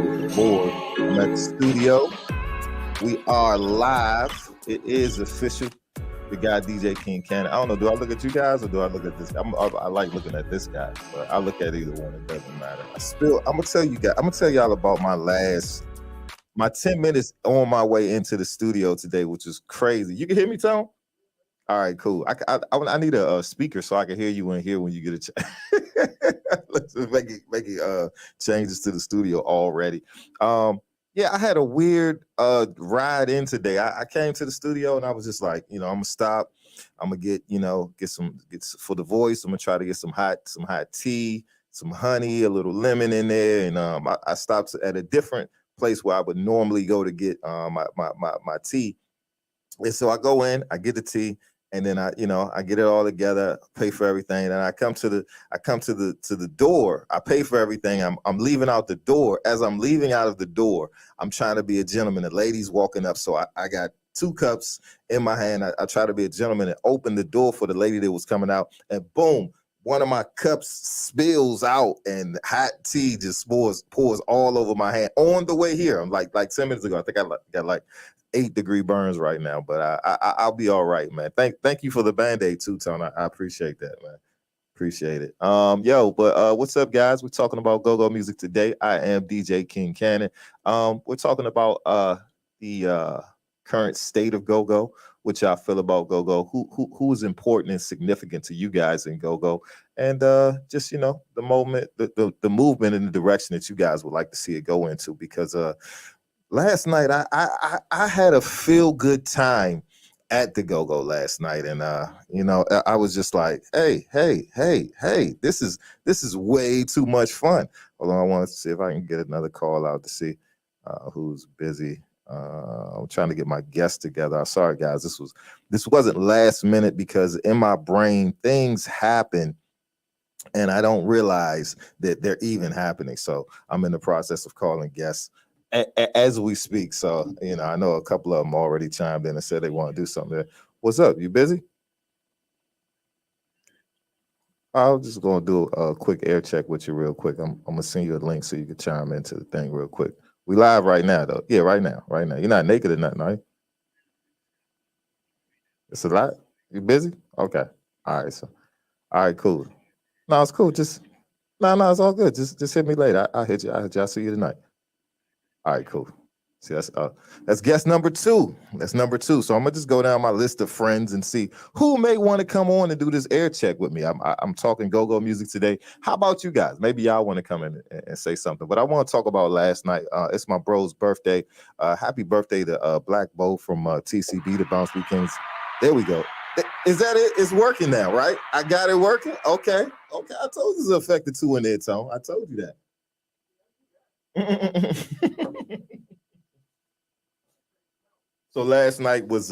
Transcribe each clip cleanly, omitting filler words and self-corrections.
with the board. I'm at the studio. We are live. It is official. The guy DJ King Cannon. I don't know. Do I look at you guys or do I look at this? I like looking at this guy, but I look at either one. It doesn't matter. I'm gonna tell you guys. I'm gonna tell y'all about my 10 minutes on my way into the studio today, which is crazy. You can hear me, Tom? All right, cool. I need a speaker so I can hear you in here when you get a chance. Let's just make it changes to the studio already. Yeah, I had a weird ride in today. I came to the studio and I was just like, I'm gonna stop. I'm gonna get for the voice. I'm gonna try to get some hot tea, some honey, a little lemon in there, and I stopped at a different place where I would normally go to get my tea. And so I go in, I get the tea, and then I get it all together, pay for everything, and I come to the door. I pay for everything. I'm leaving out the door. As I'm leaving out of the door, I'm trying to be a gentleman. The lady's walking up, so I got 2 cups in my hand. I try to be a gentleman and open the door for the lady that was coming out, and boom, one of my cups spills out and hot tea just pours all over my hand on the way here. I'm like 10 minutes ago. I think I got like 8-degree burns right now, but I'll be all right, man. Thank you for the Band-Aid too, Tone. I appreciate that, man. Appreciate it. What's up, guys? We're talking about go-go music today. I am DJ King Cannon. We're talking about the current state of go-go, what y'all feel about go-go, who is important and significant to you guys in go-go, and just the moment, the movement in the direction that you guys would like to see it go into, because last night I had a feel good time at the go-go last night, and I was just like, hey, this is way too much fun. Hold on, I want to see if I can get another call out to see who's busy. I'm trying to get my guests together. I'm sorry, guys. This wasn't last minute because in my brain things happen and I don't realize that they're even happening. So I'm in the process of calling guests as we speak. So, I know a couple of them already chimed in and said they want to do something there. What's up? You busy? I'm just going to do a quick air check with you real quick. I'm going to send you a link so you can chime into the thing real quick. We live right now, though. Yeah, right now. You're not naked or nothing, are you? It's a lot. You busy? Okay. All right. All right, cool. No, it's cool. No, it's all good. Just hit me later. I'll hit you. I'll see you tonight. All right, cool. See, that's guest number 2. That's number 2. So I'm gonna just go down my list of friends and see who may want to come on and do this air check with me. I'm talking go-go music today. How about you guys? Maybe y'all want to come in and say something. But I want to talk about last night. It's my bro's birthday. Happy birthday to Black Bo from TCB, the Bounce Beat Kings. There we go. Is that it? It's working now, right? I got it working. Okay. I told you it's affected 2 in there, Tone. I told you that. So last night was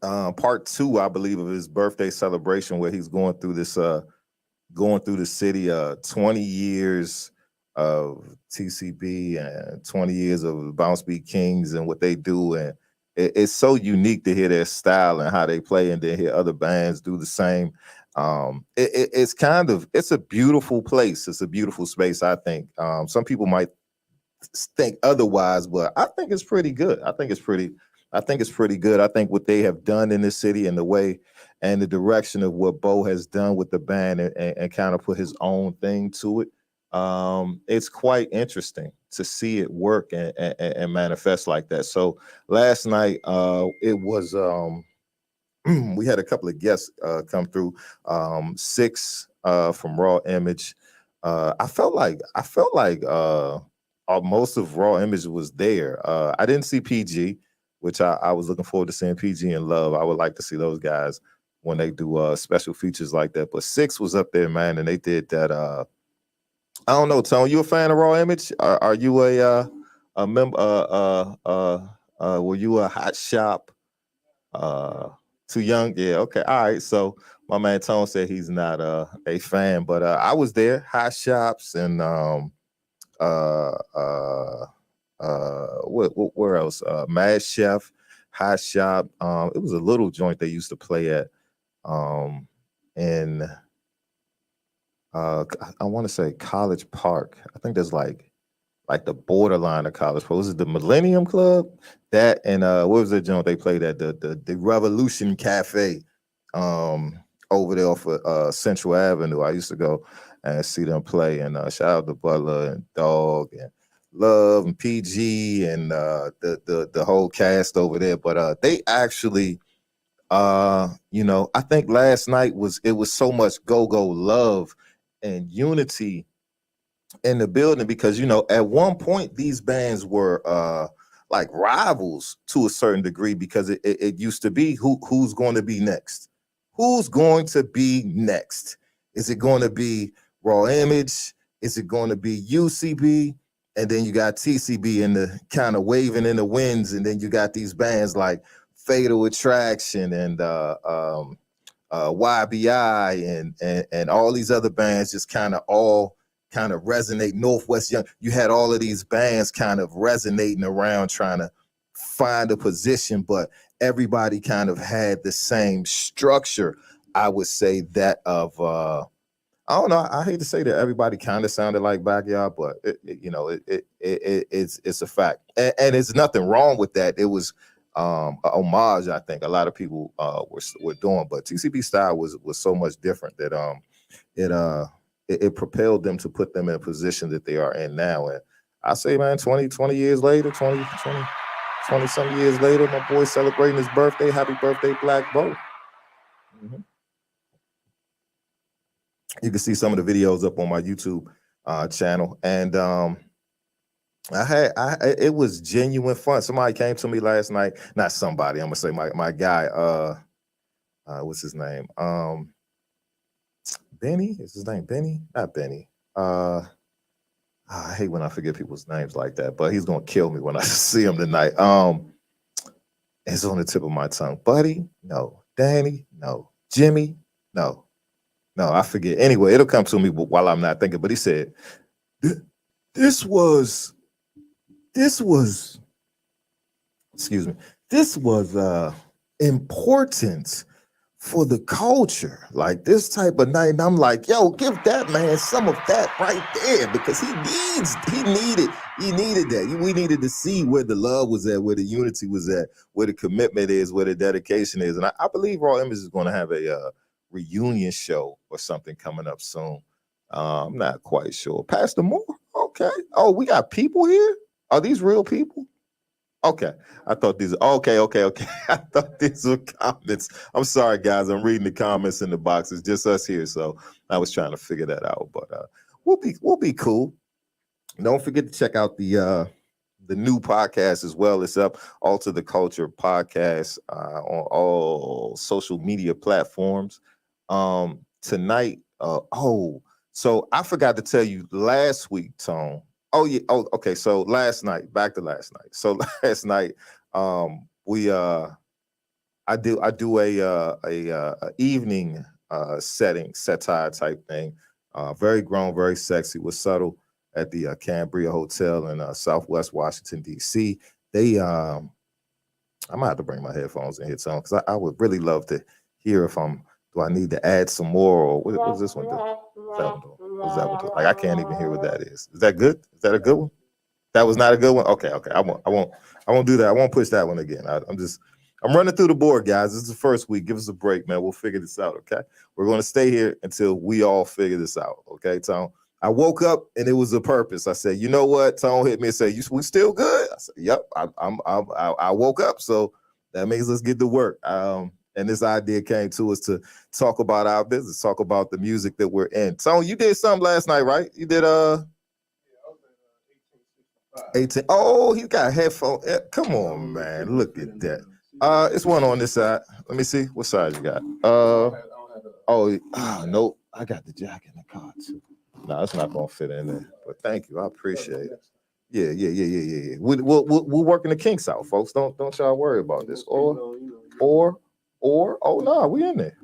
part 2, I believe, of his birthday celebration, where he's going through the city, 20 years of TCB and 20 years of Bounce Beat Kings and what they do, and it's so unique to hear their style and how they play, and then hear other bands do the same. It's a beautiful place. It's a beautiful space, I think. Some people might think otherwise, but I think it's pretty good. I think it's pretty good. I think what they have done in this city and the way and the direction of what Bo has done with the band and kind of put his own thing to it. It's quite interesting to see it work and manifest like that. So last night, it was we had a couple of guests come through. 6 from Raw Image. I felt like most of Raw Image was there. I didn't see PG, which I was looking forward to seeing PG and Love. I would like to see those guys when they do special features like that. But 6 was up there, man, and they did that. I don't know, Tone. You a fan of Raw Image? Are you a member? Were you a Hot Shop? Too young? Yeah. Okay. All right. So my man Tone said he's not a fan, but I was there. Hot Shops and where else? Mad Chef, Hot Shop. It was a little joint they used to play at, in I want to say College Park. I think there's like like the borderline of college pro. Was it the Millennium Club? That and what was the joint they played at the Revolution Cafe over there off of Central Avenue. I used to go and see them play. And shout out to Butler and Dog and Love and PG and the whole cast over there. But they actually I think last night was so much go love and unity in the building because at one point these bands were like rivals to a certain degree because it used to be who's going to be next. Who's going to be next? Is it going to be Raw Image? Is it going to be UCB? And then you got TCB in the kind of waving in the winds, and then you got these bands like Fatal Attraction and YBI and all these other bands just kind of resonate. Northwest Young, you had all of these bands kind of resonating around trying to find a position, but everybody kind of had the same structure. I would say that of I don't know. I hate to say that everybody kind of sounded like Backyard, but it's a fact, and there's nothing wrong with that. It was a homage, I think a lot of people were doing, but TCB style was so much different that it propelled them to put them in a position that they are in now. And I say, man, 20 years later, 20 some years later, my boy celebrating his birthday. Happy birthday, Black Bo. Mm-hmm. You can see some of the videos up on my YouTube channel, and it was genuine fun. Somebody came to me last night. Not somebody. I'm gonna say my guy. What's his name? Benny. Is his name Benny? Not Benny. I hate when I forget people's names like that, but he's gonna kill me when I see him tonight. It's on the tip of my tongue. Buddy, no. Danny, no. Jimmy, no. No, I forget. Anyway, it'll come to me while I'm not thinking. But he said, this was important for the culture, like this type of night. And I'm like, yo, give that man some of that right there, because he needed that. We needed to see where the love was at, where the unity was at, where the commitment is, where the dedication is. And I believe Raw Image is going to have a reunion show or something coming up soon. I'm not quite sure. Pastor Moore, okay. Oh, we got people here. Are these real people? Okay, I thought these. Okay. I thought these were comments. I'm sorry, guys. I'm reading the comments in the box. It's just us here, so I was trying to figure that out. But we'll be cool. Don't forget to check out the new podcast as well. It's up, Alter the Culture podcast, on all social media platforms. Tonight. So I forgot to tell you last week, Tone. Oh yeah. Oh, okay. So back to last night. So last night, I do a evening setting, satire type thing. Very grown, very sexy, with Subtle at the Cambria Hotel in Southwest Washington, D.C. I'm gonna have to bring my headphones in here, Tone, because I would really love to hear do I need to add some more, or what's this one do? What's that one do? Like, I can't even hear what that is. Is that good? Is that a good one? That was not a good one? Okay. I won't do that. I won't push that one again. I'm running through the board, guys. This is the first week. Give us a break, man. We'll figure this out, okay? We're going to stay here until we all figure this out, okay, Tone? I woke up and it was a purpose. I said, you know what? Tone hit me and said, we still good? I said, yep, I woke up, so that means let's get to work. And this idea came to us to talk about our business, talk about the music that we're in. Tone, you did something last night, right? You did 18. Oh, he got headphones. Come on, man. Look at that. It's one on this side. Let me see. What side you got? Nope. I got the jack in the car too. No, it's not gonna fit in there. But thank you. I appreciate it. Yeah. We're working the kinks out, folks. Don't y'all worry about this. Or oh no, we in there.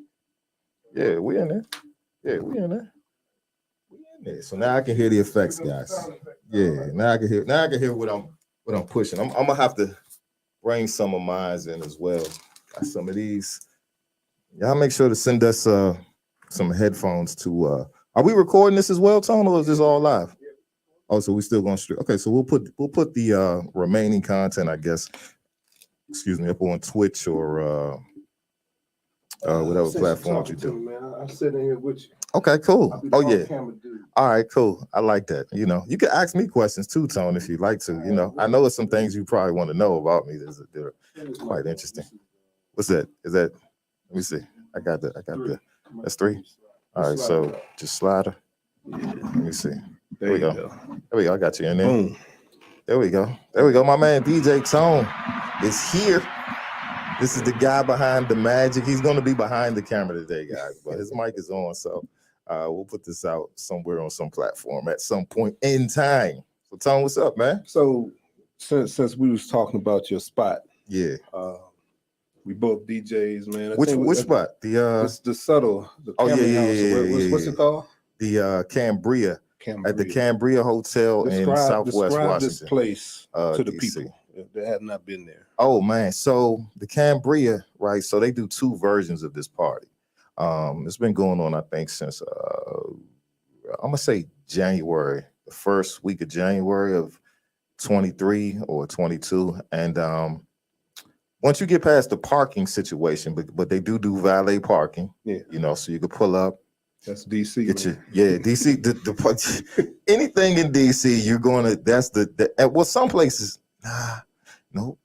Yeah, we in there. Yeah, we in there. So now I can hear the effects, guys. Yeah, now I can hear what I'm pushing. I'm gonna have to bring some of mine in as well. Got some of these. Y'all make sure to send us some headphones to are we recording this as well, Tone, or is this all live? Oh, so we still going to stream. Okay, so we'll put the remaining content, I guess, excuse me, up on Twitch or whatever platform you do. Man. I'm sitting here with you. Okay, cool. Oh yeah. Dude. All right, cool. I like that. You know, you can ask me questions too, Tone, if you'd like to. You know, I know it's some things you probably want to know about me. They're quite interesting. What's that? Is that? Let me see. I got the. That's 3. All right, so just slider. Let me see. There we go. There we go. I got you in there. Boom. There we go. There we go. My man DJ Tone is here. This is the guy behind the magic. He's going to be behind the camera today, guys, but his mic is on, so we'll put this out somewhere on some platform at some point in time. So, Tone, what's up, man? So, since we was talking about your spot, yeah, we both DJs, man. Which spot? The subtle. The what's it called? The Cambria. At the Cambria Hotel in Southwest Washington. This place to the DC. people that have not been there. Oh man, so the Cambria, right? So they do 2 versions of this party. It's been going on, I think, since I'm gonna say January, the first week of January of 23 or 22, and once you get past the parking situation, but they do valet parking. Yeah, you know, so you could pull up. That's DC. DC. The anything in DC, you're going to. That's well, some places. Nope.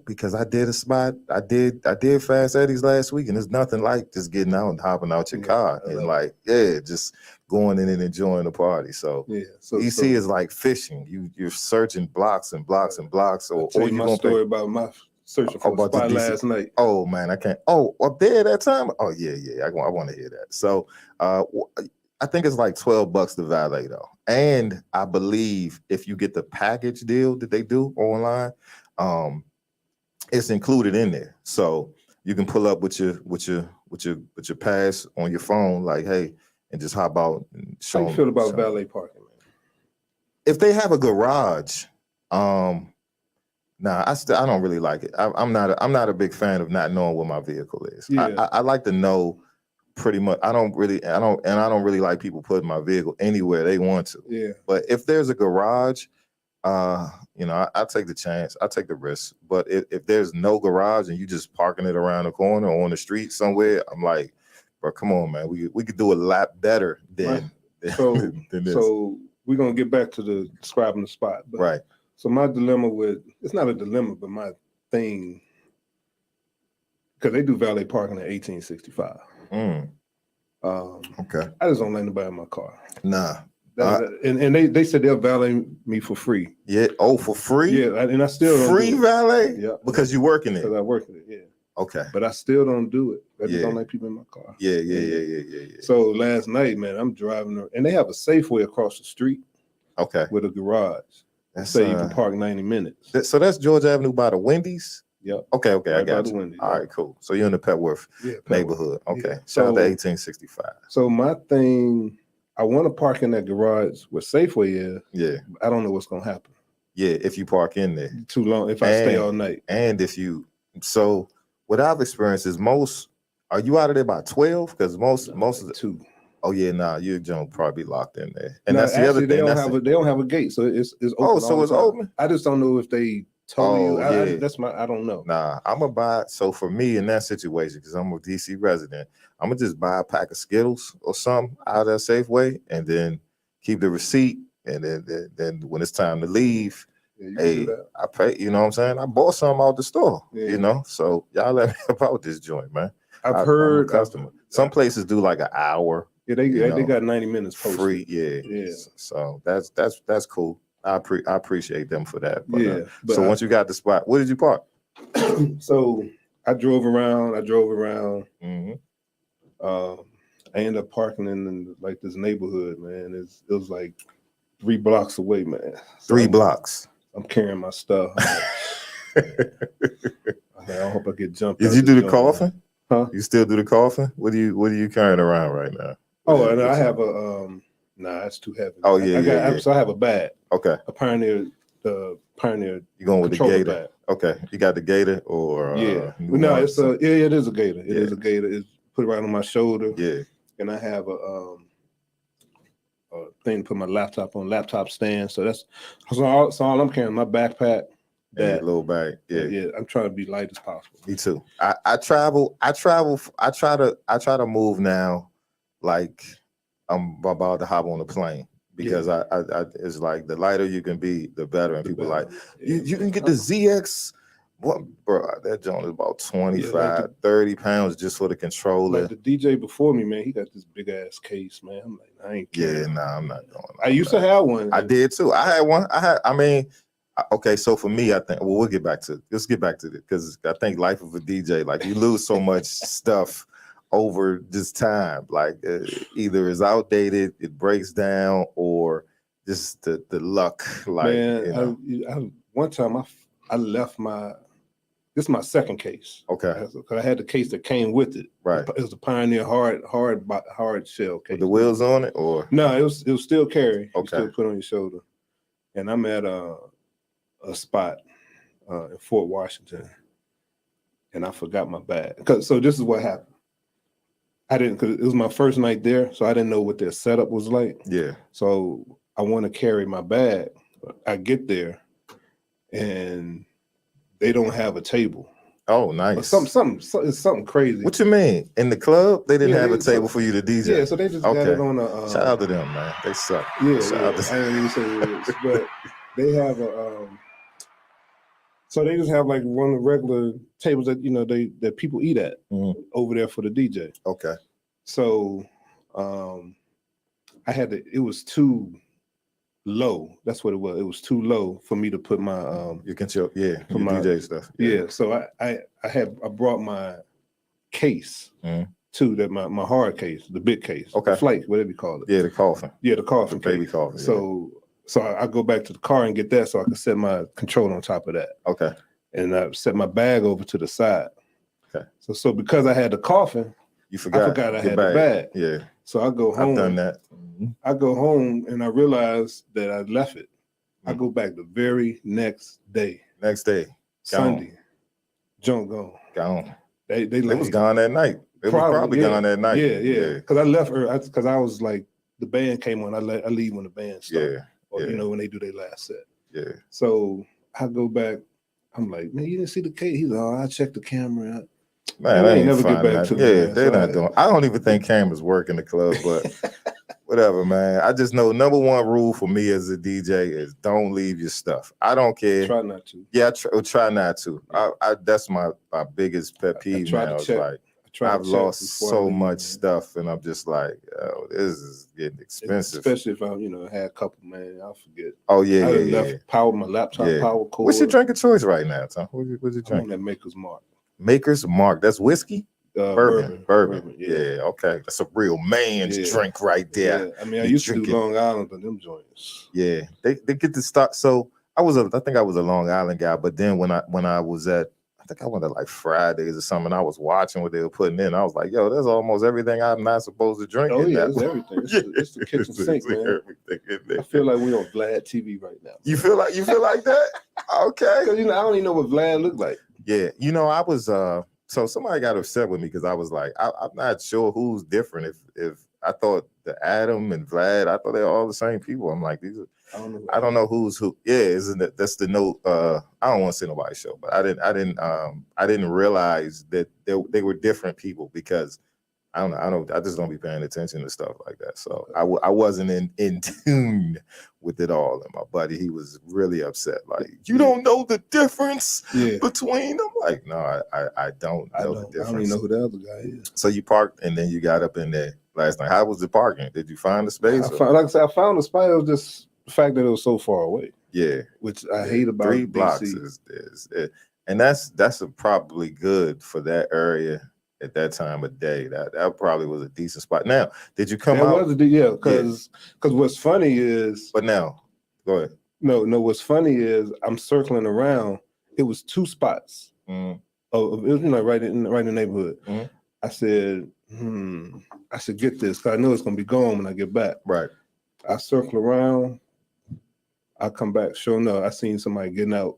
Because I did a spot. I did Fast Eddie's last week, and there's nothing like just getting out and hopping out your car and just going in and enjoying the party. So DC is like fishing. You're searching blocks and blocks and blocks. Or you my story about my searching for a spot last night. Oh man, I can't. Oh, up there that time. Oh yeah. I want to hear that. So I think it's like $12 to valet though, and I believe if you get the package deal that they do online, it's included in there. So you can pull up with your pass on your phone, like hey, and just hop out and show. How you feel about valet parking, man? If they have a garage, nah, I don't really like it. I'm not a big fan of not knowing what my vehicle is. Yeah. I like to know pretty much. I don't really like people putting my vehicle anywhere they want to. Yeah. But if there's a garage, I take the chance. I take the risk. But if there's no garage and you just parking it around the corner or on the street somewhere, I'm like, bro, come on, man. We could do a lot better than this. So we're gonna get back to describing the spot. But right. So my dilemma it's not a dilemma, but my thing, because they do valet parking at 1865. Okay. I just don't let anybody in my car. Nah. And they said they'll valet me for free. Yeah. Oh, for free? Yeah, and I still don't free do it. Valet? Yeah. Because you work in it. Because I work in it, yeah. Okay. But I still don't do it. I just don't let people in my car. Yeah. So last night, man, I'm driving, and they have a Safeway across the street. Okay. With a garage. That's, say you can park 90 minutes. So that's George Avenue by the Wendy's? Yep. Okay, right I got you. Wendy's, all right, cool. So you're in the Petworth neighborhood. Okay. Yeah. Shout out to 1865. So my thing, I want to park in that garage where Safeway is. Yeah. I don't know what's going to happen. Yeah, if you park in there. Too long, if I stay all night. And so what I've experienced is are you out of there by 12? Because most of the 2. Oh yeah, nah, you're gonna probably be locked in there. And that's the other thing. They don't have a gate, so it's open. Oh, so it's open. I just don't know if they told you. Yeah. I don't know. Nah, I'm gonna buy. So for me in that situation, because I'm a DC resident, I'm gonna just buy a pack of Skittles or something out of that Safeway, and then keep the receipt. And then when it's time to leave, hey, I pay. You know what I'm saying? I bought some out the store. Yeah. You know, so y'all let me about this joint, man. I've heard customer. Some places do like an hour. Yeah, they got 90 minutes posted. Free. Yeah. So that's cool. I appreciate them for that. But, so once you got the spot, where did you park? So I drove around. Mm-hmm. I ended up parking in like this neighborhood, man. It was like 3 blocks away, man. So 3 blocks. I'm carrying my stuff. I hope I get jumped. Did you do the coffin? Huh? You still do the coffin? What are you carrying around right now? Oh, and I have a nah, it's too heavy. Oh yeah, So I have a bag. Okay. A Pioneer, the Pioneer. You going with the Gator? Bag. Okay. You got the Gator or no, it's it is a Gator. It is a Gator. It's put it right on my shoulder. Yeah. And I have thing to put my laptop on, laptop stand. So that's all I'm carrying. My backpack. That little bag. Yeah. I'm trying to be light as possible. Me too. I travel. I try to move now, like I'm about to hop on a plane because I it's like the lighter you can be, the better. And people like you can get the ZX. What, bro? That joint is about 25, 30 pounds just for the controller. Like the DJ before me, man, he got this big ass case, man. I'm like, I ain't kidding. I'm not going. I used to have one. I did too. I had one. I mean, okay. So for me, I think. Well, let's get back to it because I think life of a DJ, like you lose so much stuff over this time. Like either it's outdated, it breaks down, or just the luck. Like, man, one time I left this is my second case. Okay. Because I had the case that came with it. Right. It was a Pioneer hard shell case. With the wheels on it, or no? It was still carry. Okay. You still put on your shoulder. And I'm at a spot in Fort Washington, and I forgot my bag. So this is what happened. Because it was my first night there, so I didn't know what their setup was like. Yeah. So I want to carry my bag. I get there, and they don't have a table. Oh, nice. It's something crazy. What you mean? In the club, they didn't have a table for you to DJ? Yeah, so they just got it on a... Shout out to them, man. They suck. Yeah, Shout out to I didn't even say it, but they have a... So they just have like one of the regular tables that, that people eat at over there for the DJ. Okay. So it was too low. That's what it was. It was too low for me to put my your DJ stuff. Yeah. So I brought my case too, that my hard case, the big case. Okay. The flight, whatever you call it. Yeah, the coffin. Yeah, the coffin. The baby coffin. So I go back to the car and get that so I can set my control on top of that. Okay. And I set my bag over to the side. Okay. So because I had the coffin, I forgot I had the bag. Yeah. So I go home. I've done that. I go home and I realize that I left it. I go back the very next day. Sunday. Junk gone. Gone. They was gone that night. It was probably gone that night. Yeah. Because I left her because I was like, the band came on. I leave when the band started. Or when they do their last set. Yeah. So I go back. I'm like, man, you didn't see the case? He's like, oh, I checked the camera. Man, I ain't never get back to me. Yeah, they're not doing. I don't even think cameras work in the club, but whatever, man. I just know number one rule for me as a DJ is don't leave your stuff. I don't care. Try not to. Yeah, try not to. That's my biggest pet peeve now. I've lost so much stuff, and I'm just like, oh, this is getting expensive. Especially if I, had a couple, man. I'll forget. Oh yeah, I left my laptop power cord. What's your drink of choice right now, Tom? What's your drink? I'm on that Maker's Mark. Maker's Mark. That's whiskey. Bourbon. Yeah. Okay. That's a real man's drink right there. Yeah. I mean, I used to do Long Island, but them joints. Yeah, they get to start. So I think I was a Long Island guy, but then when I was at, I think I went to like Fridays or something, I was watching what they were putting in. I was like, yo, there's almost everything I'm not supposed to drink. Oh yeah, it's everything. It's the kitchen sink, man. I feel like we on Vlad TV right now. You feel like that? Okay. Because I don't even know what Vlad looked like. Yeah, I was so somebody got upset with me because I was like, I'm not sure who's different. If I thought the Adam and Vlad, I thought they're all the same people. I'm like, I don't know who's who. Yeah, isn't it? That's the note. I don't want to say nobody's show, but I didn't realize that they were different people because I just don't be paying attention to stuff like that. So I wasn't in tune with it all. And my buddy, he was really upset. Like, you don't know the difference between them. Like, no, I don't know the difference. I don't even know who the other guy is. So you parked and then you got up in there last night. How was the parking? Did you find the space? Like I said, I found the spot. It was just the fact that it was so far away. Yeah, which I hate about 3 blocks is and that's probably good for that area at that time of day. That probably was a decent spot. Now, did you come out? Because what's funny is. But now, go ahead. No. What's funny is I'm circling around. It was 2 spots. Mm. Oh, it was right in the neighborhood. Mm. I said, I should get this because I know it's gonna be gone when I get back. Right. I circle around. I come back. Sure enough, I seen somebody getting out.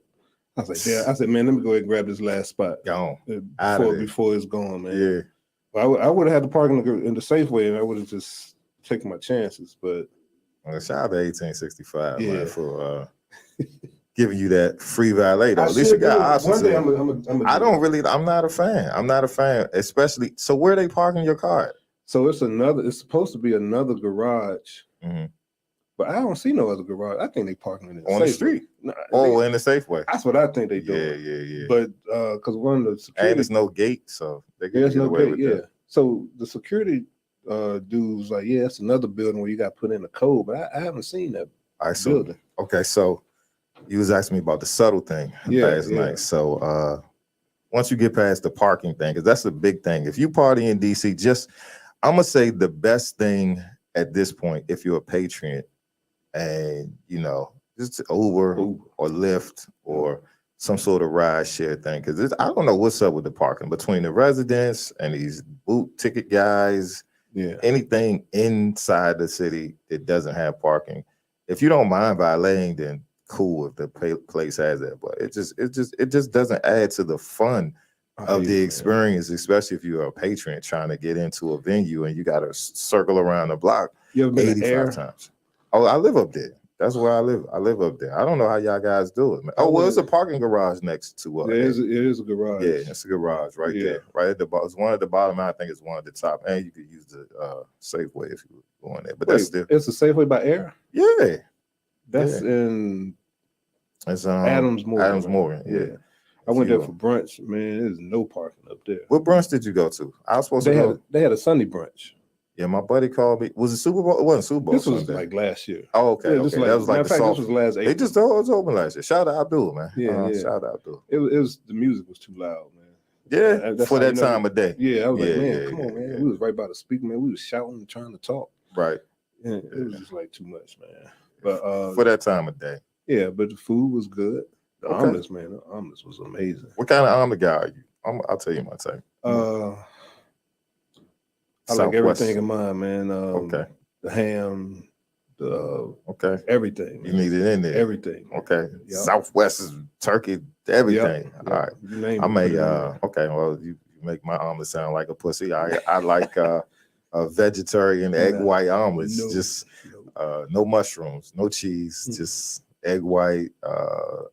I was like, yeah. I said, man, let me go ahead and grab this last spot. Gone. Before it's gone, man. Yeah. I would have had to park in the Safeway, and I would have just taken my chances. But Shout out to 1865, Yeah. man, for giving you that free valet though. I At least you should got do it. options. One day here. I'm I don't really. I'm not a fan. I'm not a fan, especially. So where they parking your car at? So it's supposed to be another garage, Mhm. but I don't see no other garage. I think they parking in On the Safeway. street. Nah, Oh, in the Safeway. that's what I think they do. Yeah. But because one of the And security, there's no gate, so they can there's get no away gate. with Yeah. that. So the security dude was like, "Yeah, it's another building where you got to put in a code," but I haven't seen that All right, so building. okay, so you was asking me about the subtle thing last night. So once you get past the parking thing, because that's the big thing. If you party in DC, I'm gonna say the best thing at this point, if you're a patriot, and just Uber or Lyft or some sort of ride share thing, because I don't know what's up with the parking between the residents and these boot ticket guys. Yeah. Anything inside the city that doesn't have parking, if you don't mind valeting, then cool if the place has that. But it just doesn't add to the fun of the experience, especially if you're a patron trying to get into a venue and you got to circle around the block You ever been 85 times. Oh, I live up there. That's where I live. I live up there. I don't know how y'all guys do it, man. Oh, well, it's a parking garage next to it is a garage. Yeah, it's a garage right there. Right at the bottom. It's one at the bottom. I think it's one at the top. And you could use the Safeway if you were going there. But that's still. It's a Safeway by Air? Yeah. That's in it's Adams Morgan. Adams Morgan, yeah. I went there for brunch, man. There's no parking up there. What brunch did you go to? I was supposed to go. They had a Sunday brunch. Yeah, my buddy called me. Was it Super Bowl? It wasn't Super Bowl. This was like last year. Oh, okay. Yeah, That was like the this was last April. They just told us open last year. Shout out Abdul, man. Yeah. Shout out Abdul. It was the music was too loud, man. Yeah, for that time of day. Yeah, I was like, man, come on, man. We was right by the speaker, man. We was shouting and trying to talk. Right. Yeah, it was just like too much, man. But for that time of day. Yeah, but the food was good. The omelets, man. The omelets was amazing. What kind of omelet guy are you? I'll tell you my type. I like everything in mine, man. Okay. The ham, the everything. You need it in there. Everything. Okay. Yep. Southwest is turkey, everything. Yep. All right. I may okay, well, you make my omelet sound like a pussy. I like a vegetarian egg white omelets. No mushrooms, no cheese, just egg white,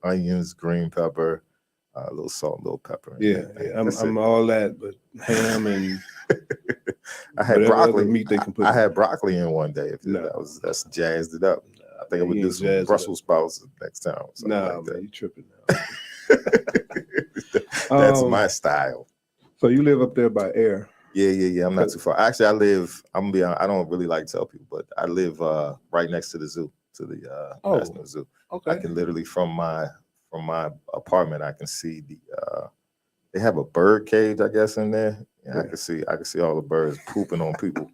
onions, green pepper, a little salt, a little pepper. I'm all that, but ham and I had broccoli. Meat they can put. I had broccoli in one day. That's jazzed it up. I think I would do some Brussels sprouts next time. Nah, man, you tripping now. That's my style. So you live up there by Air? Yeah. I'm not too far. Actually, I'm gonna be honest, I don't really like to tell people, but I live right next to the zoo, to the National Zoo. Okay. I can literally from my apartment, I can see they have a bird cage, I guess, in there. Yeah, I can see all the birds pooping on people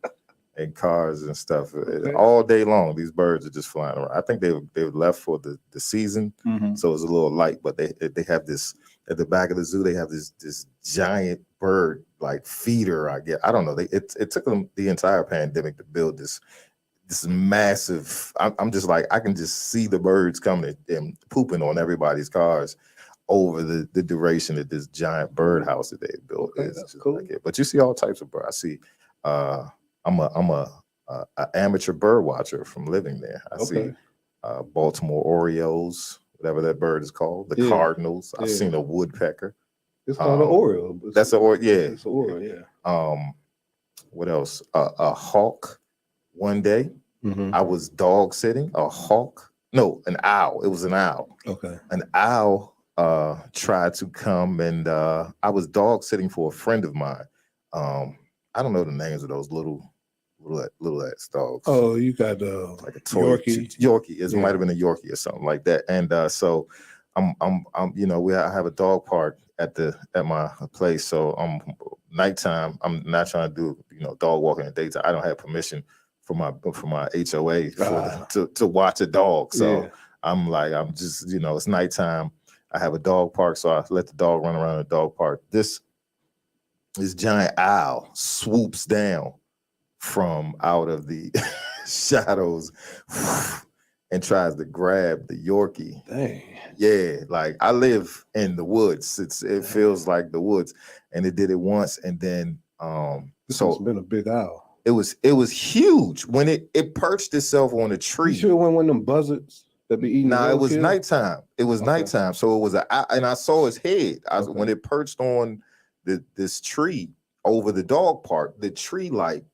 and cars and stuff all day long. These birds are just flying around. I think they left for the season, so it's a little light. But they have this at the back of the zoo. They have this giant bird like feeder. I guess I don't know. It took them the entire pandemic to build this massive. I'm just like I can just see the birds coming and pooping on everybody's cars over the duration of this giant birdhouse that they built. That's cool. But you see all types of birds. I see. I'm a amateur bird watcher from living there. I see Baltimore Orioles, whatever that bird is called, the Cardinals. I've seen a woodpecker. It's called an Oriole. That's an Oriole. Yeah, it's an Oriole. Yeah. What else? A hawk. One day, I was dog sitting. A hawk. No, an owl. It was an owl. Okay. An owl tried to come and I was dog sitting for a friend of mine. I don't know the names of those little ass dogs. Oh, you got like a toy Yorkie. It might have been a Yorkie or something like that. And so I'm I have a dog park at my place. So nighttime. I'm not trying to do dog walking in the daytime. I don't have permission from my HOA to watch a dog. So I'm just it's nighttime. I have a dog park, so I let the dog run around the dog park. This giant owl swoops down from out of the shadows and tries to grab the Yorkie. Dang. Yeah, like I live in the woods. It feels like the woods, and it did it once, and then this has been a big owl. It was huge when it perched itself on a You tree. sure it wasn't one of them buzzards that be eating? Nah, it was roadkill? nighttime. It was Okay. nighttime, so it was and I saw his head. Okay. When it perched on this tree over the dog park. The tree like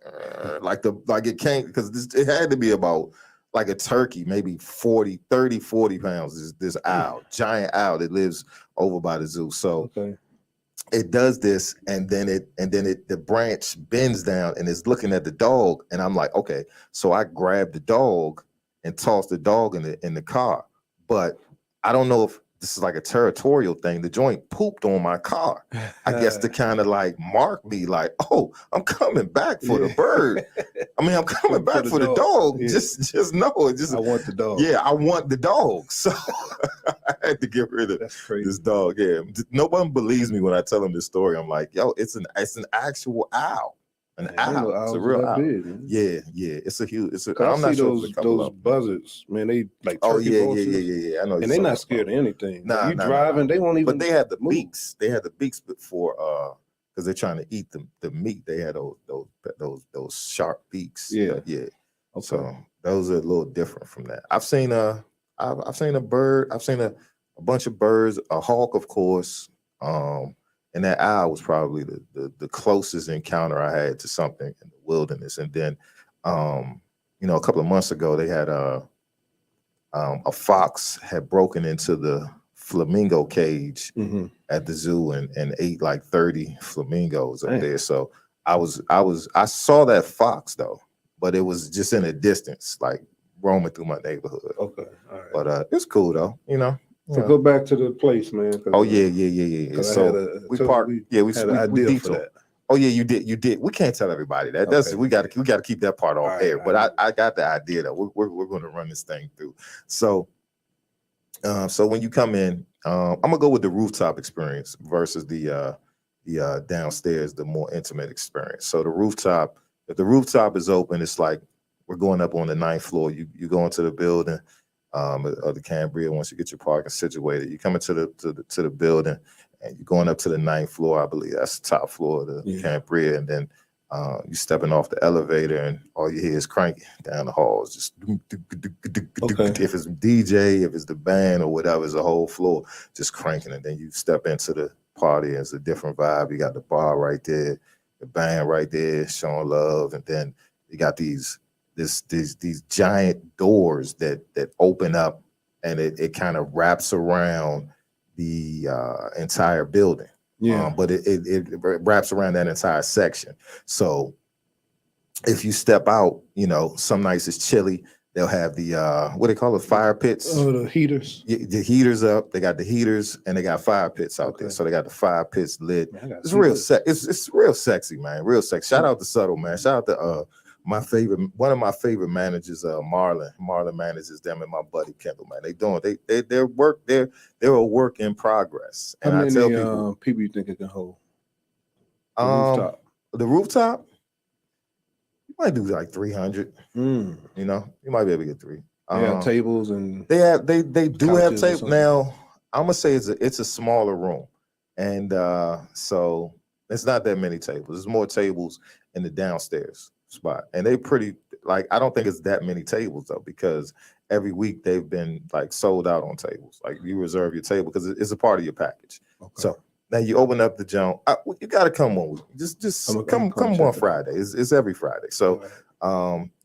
it came because it had to be about like a turkey, maybe 40 pounds. This owl, giant owl that lives over by the zoo. So Okay. it does this, and then the branch bends down and it's looking at the dog, and I'm like, okay. So I grabbed the dog and tossed the dog in the car, but I don't know if this is like a territorial thing. The joint pooped on my car, I guess, to kind of like mark me, like, oh, I'm coming back for the bird. I mean, I'm coming back for the dog. Yeah. Just know it. Just I want the dog. Yeah, I want the dog. So I had to get rid of That's crazy. this dog. Yeah, no one believes me when I tell them this story. I'm like, yo, it's an actual owl. An owl. It's a real owl. Big, man. Yeah. It's a huge. I'm not sure those buzzards, man. They like turkey yeah. I know. And they're not scared of anything. Nah, you driving, they won't even. But they had the move. beaks. They had the beaks before, because they're trying to eat the meat. They had those sharp beaks. Yeah. Okay. So those are a little different from that. I've seen a bird. I've seen a bunch of birds. A hawk, of course. And that owl was probably the closest encounter I had to something in the wilderness. And then, a couple of months ago, they had a fox had broken into the flamingo cage at the zoo and ate like 30 flamingos up there. So I saw that fox though, but it was just in a distance, like roaming through my neighborhood. Okay, all right. But it's cool though, So go back to the place, man. Oh yeah. So we parked. Yeah, we detoured. Oh yeah, you did. We can't tell everybody that. That's we got to keep that part off air. But I got the idea that we're going to run this thing through. So when you come in, I'm gonna go with the rooftop experience versus the downstairs, the more intimate experience. So the rooftop, if the rooftop is open, it's like we're going up on the 9th floor. You go into the building. Of the Cambria, once you get your parking situated, you come into the building and you're going up to the 9th floor. I believe that's the top floor of the Cambria, and then you stepping off the elevator and all you hear is cranking down the halls. Just if it's DJ, if it's the band or whatever, it's the whole floor just cranking. And then you step into the party, and it's a different vibe. You got the bar right there, the band right there showing love, and then you got these giant doors that open up, and it kind of wraps around the entire building. But it wraps around that entire section. So if you step out, some nights it's chilly. They'll have the what they call it, fire pits. Oh, the heaters. The heaters up. They got the heaters and they got fire pits out there. So they got the fire pits lit. Man, it's real it's real sexy, man. Real sexy. Shout out to Subtle, man. Shout out to one of my favorite managers, Marlon. Marlon manages them, and my buddy Kendall, man. They're a work in progress. And how many, I tell people you think it can hold? The rooftop, you might do like 300. You might be able to get 3. They have tables and they do have tables. Now I'm gonna say it's a smaller room, and so it's not that many tables. There's more tables in the downstairs spot, and they pretty like, I don't think it's that many tables though, because every week they've been like sold out on tables. Like you reserve your table because it's a part of your package. So now you open up the junk. You got to come one week. Just come one Friday. It's every Friday. So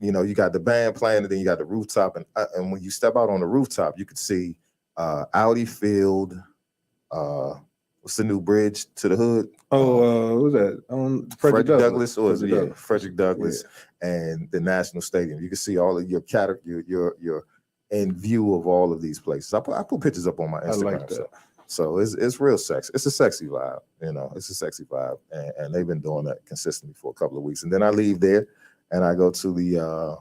you got the band playing, and then you got the rooftop, and when you step out on the rooftop, you could see Audi Field. What's the new bridge to the hood? Who's that? Frederick Douglass. Frederick Douglass, and the National Stadium. You can see all of your in view of all of these places. I put pictures up on my Instagram. I like that. So it's real sexy. It's a sexy vibe, It's a sexy vibe, and they've been doing that consistently for a couple of weeks. And then I leave there, and I go to the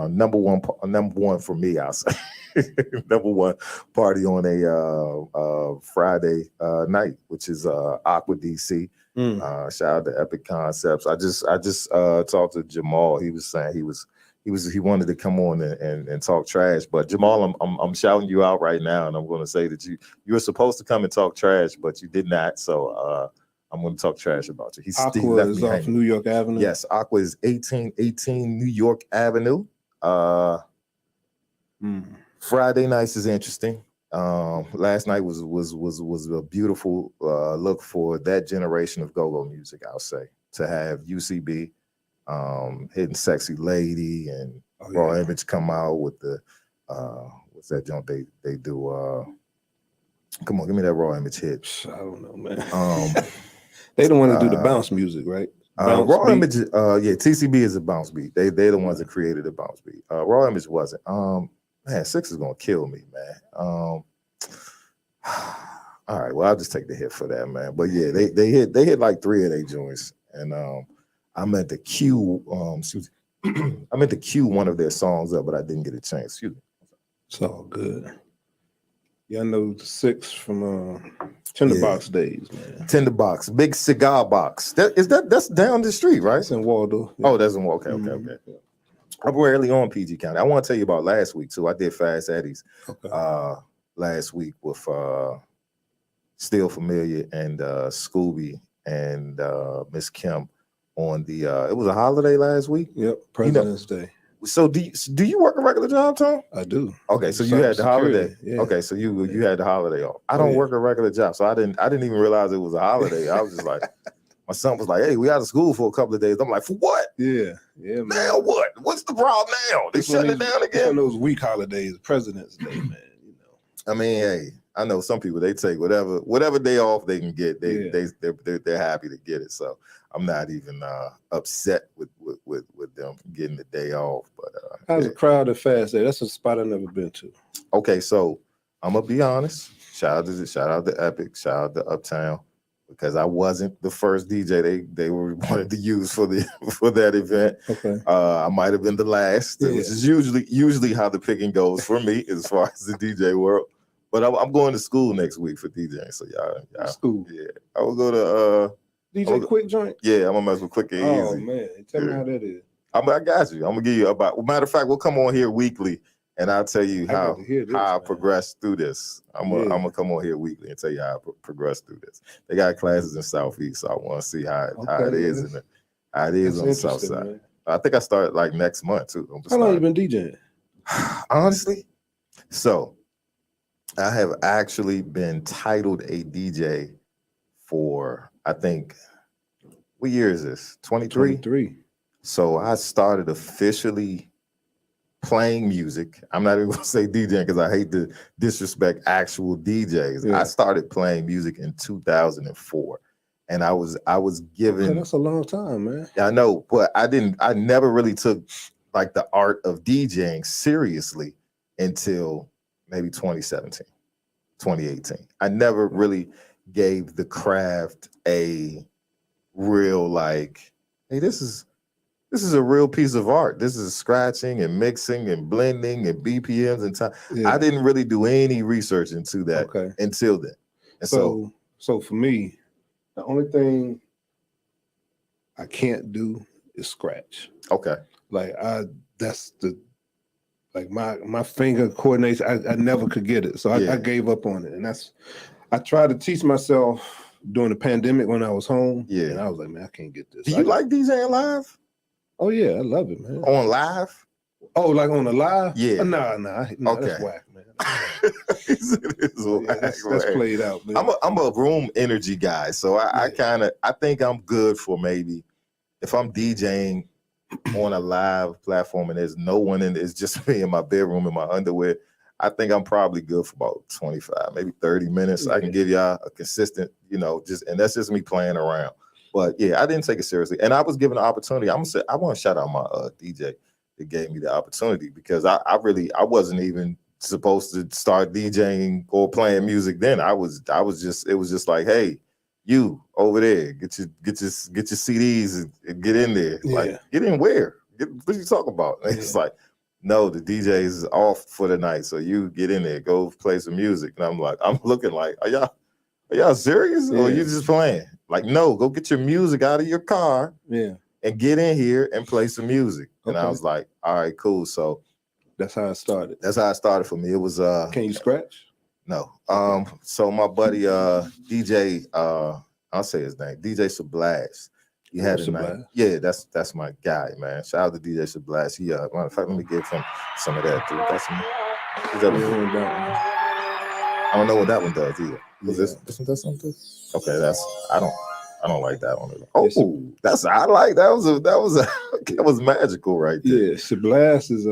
number one for me, I'll say. Number one party on a Friday night, which is Aqua DC. Shout out to Epic Concepts. I just talked to Jamal. He was saying he wanted to come on and talk trash. But Jamal, I'm shouting you out right now, and I'm going to say that you were supposed to come and talk trash, but you did not. So I'm going to talk trash about you. He Aqua left is me off hanging. New York Avenue. Yes, Aqua is 1818 New York Avenue. Friday nights is interesting. Last night was a beautiful look for that generation of go-go music, I'll say. To have UCB, Hidden Sexy Lady, and Raw Image come out with the what's that jump they do? Come on, give me that Raw Image hit. I don't know, man. They don't want to do the bounce music, right? Raw Image, TCB is a bounce beat. They're the ones that created the bounce beat. Raw Image wasn't. Man, 6 is gonna kill me, man. All right, well, I'll just take the hit for that, man. But yeah, they hit like 3 of their joints, and I meant to cue I meant to cue one of their songs up, but I didn't get a chance. Excuse me. It's all good. Yeah, I know the 6 from Tinderbox days, man. Tinderbox, big cigar box. That's down the street, right? It's in Waldo. Yeah. Oh, that's in Waldo. Okay. I'm rarely on PG County. I want to tell you about last week too. I did Fast Eddie's last week with Still Familiar and Scooby and Miss Kim on the it was a holiday last week. Yep, President's Day. So do you work a regular job, Tom? I do. Okay, so you had the holiday. Yeah. Okay, so you had the holiday off. I don't work a regular job, so I didn't even realize it was a holiday. I was just like, my son was like, "Hey, we out of school for a couple of days." I'm like, "For what?" Yeah, man. Now what? What's the problem now? They shutting it down again. On those week holidays, President's Day, man. You know. I mean, hey, I know some people they take whatever day off they can get. They're happy to get it. So I'm not even upset with them getting the day off. But how's the crowd at Fast Day? That's a spot I've never been to. Okay, so I'm gonna be honest. Shout out to Epic. Shout out to Uptown. Because I wasn't the first DJ they wanted to use for that event. Okay. I might have been the last, which is usually how the picking goes for me as far as the DJ world. But I'm going to school next week for DJing, so y'all school. Yeah, I will go to DJ Quick Joint. Yeah, I'm gonna mess with Quick and Easy. Oh man, tell me how that is. I got you. I'm gonna give you matter of fact, we'll come on here weekly. And I'll tell you how I progressed through this. I'm gonna come on here weekly and tell you how I progressed through this. They got classes in Southeast, so I want to see how it is how it is on the South Side. Man. I think I start like next month too. How long you been DJing? Honestly, so I have actually been titled a DJ for I think what year is this? 23? 23. So I started officially playing music. I'm not even gonna say DJing because I hate to disrespect actual DJs. Yeah. I started playing music in 2004, and I was given. Okay, that's a long time, man. Yeah, I know, but I never really took like the art of DJing seriously until maybe 2017, 2018. I never really gave the craft a real like, hey, this is a real piece of art. This is scratching and mixing and blending and BPMs and time. Yeah. I didn't really do any research into that until then. And so for me, the only thing I can't do is scratch. Okay. Like that's the my finger coordination. I never could get it, so I gave up on it. And I tried to teach myself during the pandemic when I was home. Yeah, and I was like, man, I can't get this. Do you like DJing live? Oh yeah, I love it, man. On live? Oh, like on the live? Yeah. Nah, okay. That's whack, man. That's played out, man. I'm a room energy guy, so I think I'm good for maybe if I'm DJing on a live platform and there's no one in it, it's just me in my bedroom in my underwear. I think I'm probably good for about 25, maybe 30 minutes. I can give y'all a consistent, and that's just me playing around. But yeah, I didn't take it seriously, and I was given an opportunity. I want to shout out my DJ that gave me the opportunity because I wasn't even supposed to start DJing or playing music then. It was just like, hey, you over there, get your CDs and get in there. Yeah. Like, get in where? What are you talking about? And it's like, no, the DJ is off for the night, so you get in there, go play some music. And I'm looking like, are y'all serious? Or are you just playing? Like, no, go get your music out of your car and get in here and play some music. And I was like, all right, cool. So that's how it started. That's how it started for me. It was Can you scratch? No. So my buddy DJ, I'll say his name, DJ Sublaz. He had a Sublaz? name. Yeah, that's my guy, man. Shout out to DJ Sublaz. He matter of fact, let me give him some of that too. That's some. Is that one? I don't know what that one does either. Was this one does something? Okay, I don't like that one. Oh, I like that was magical right there. Yeah, Sublaz is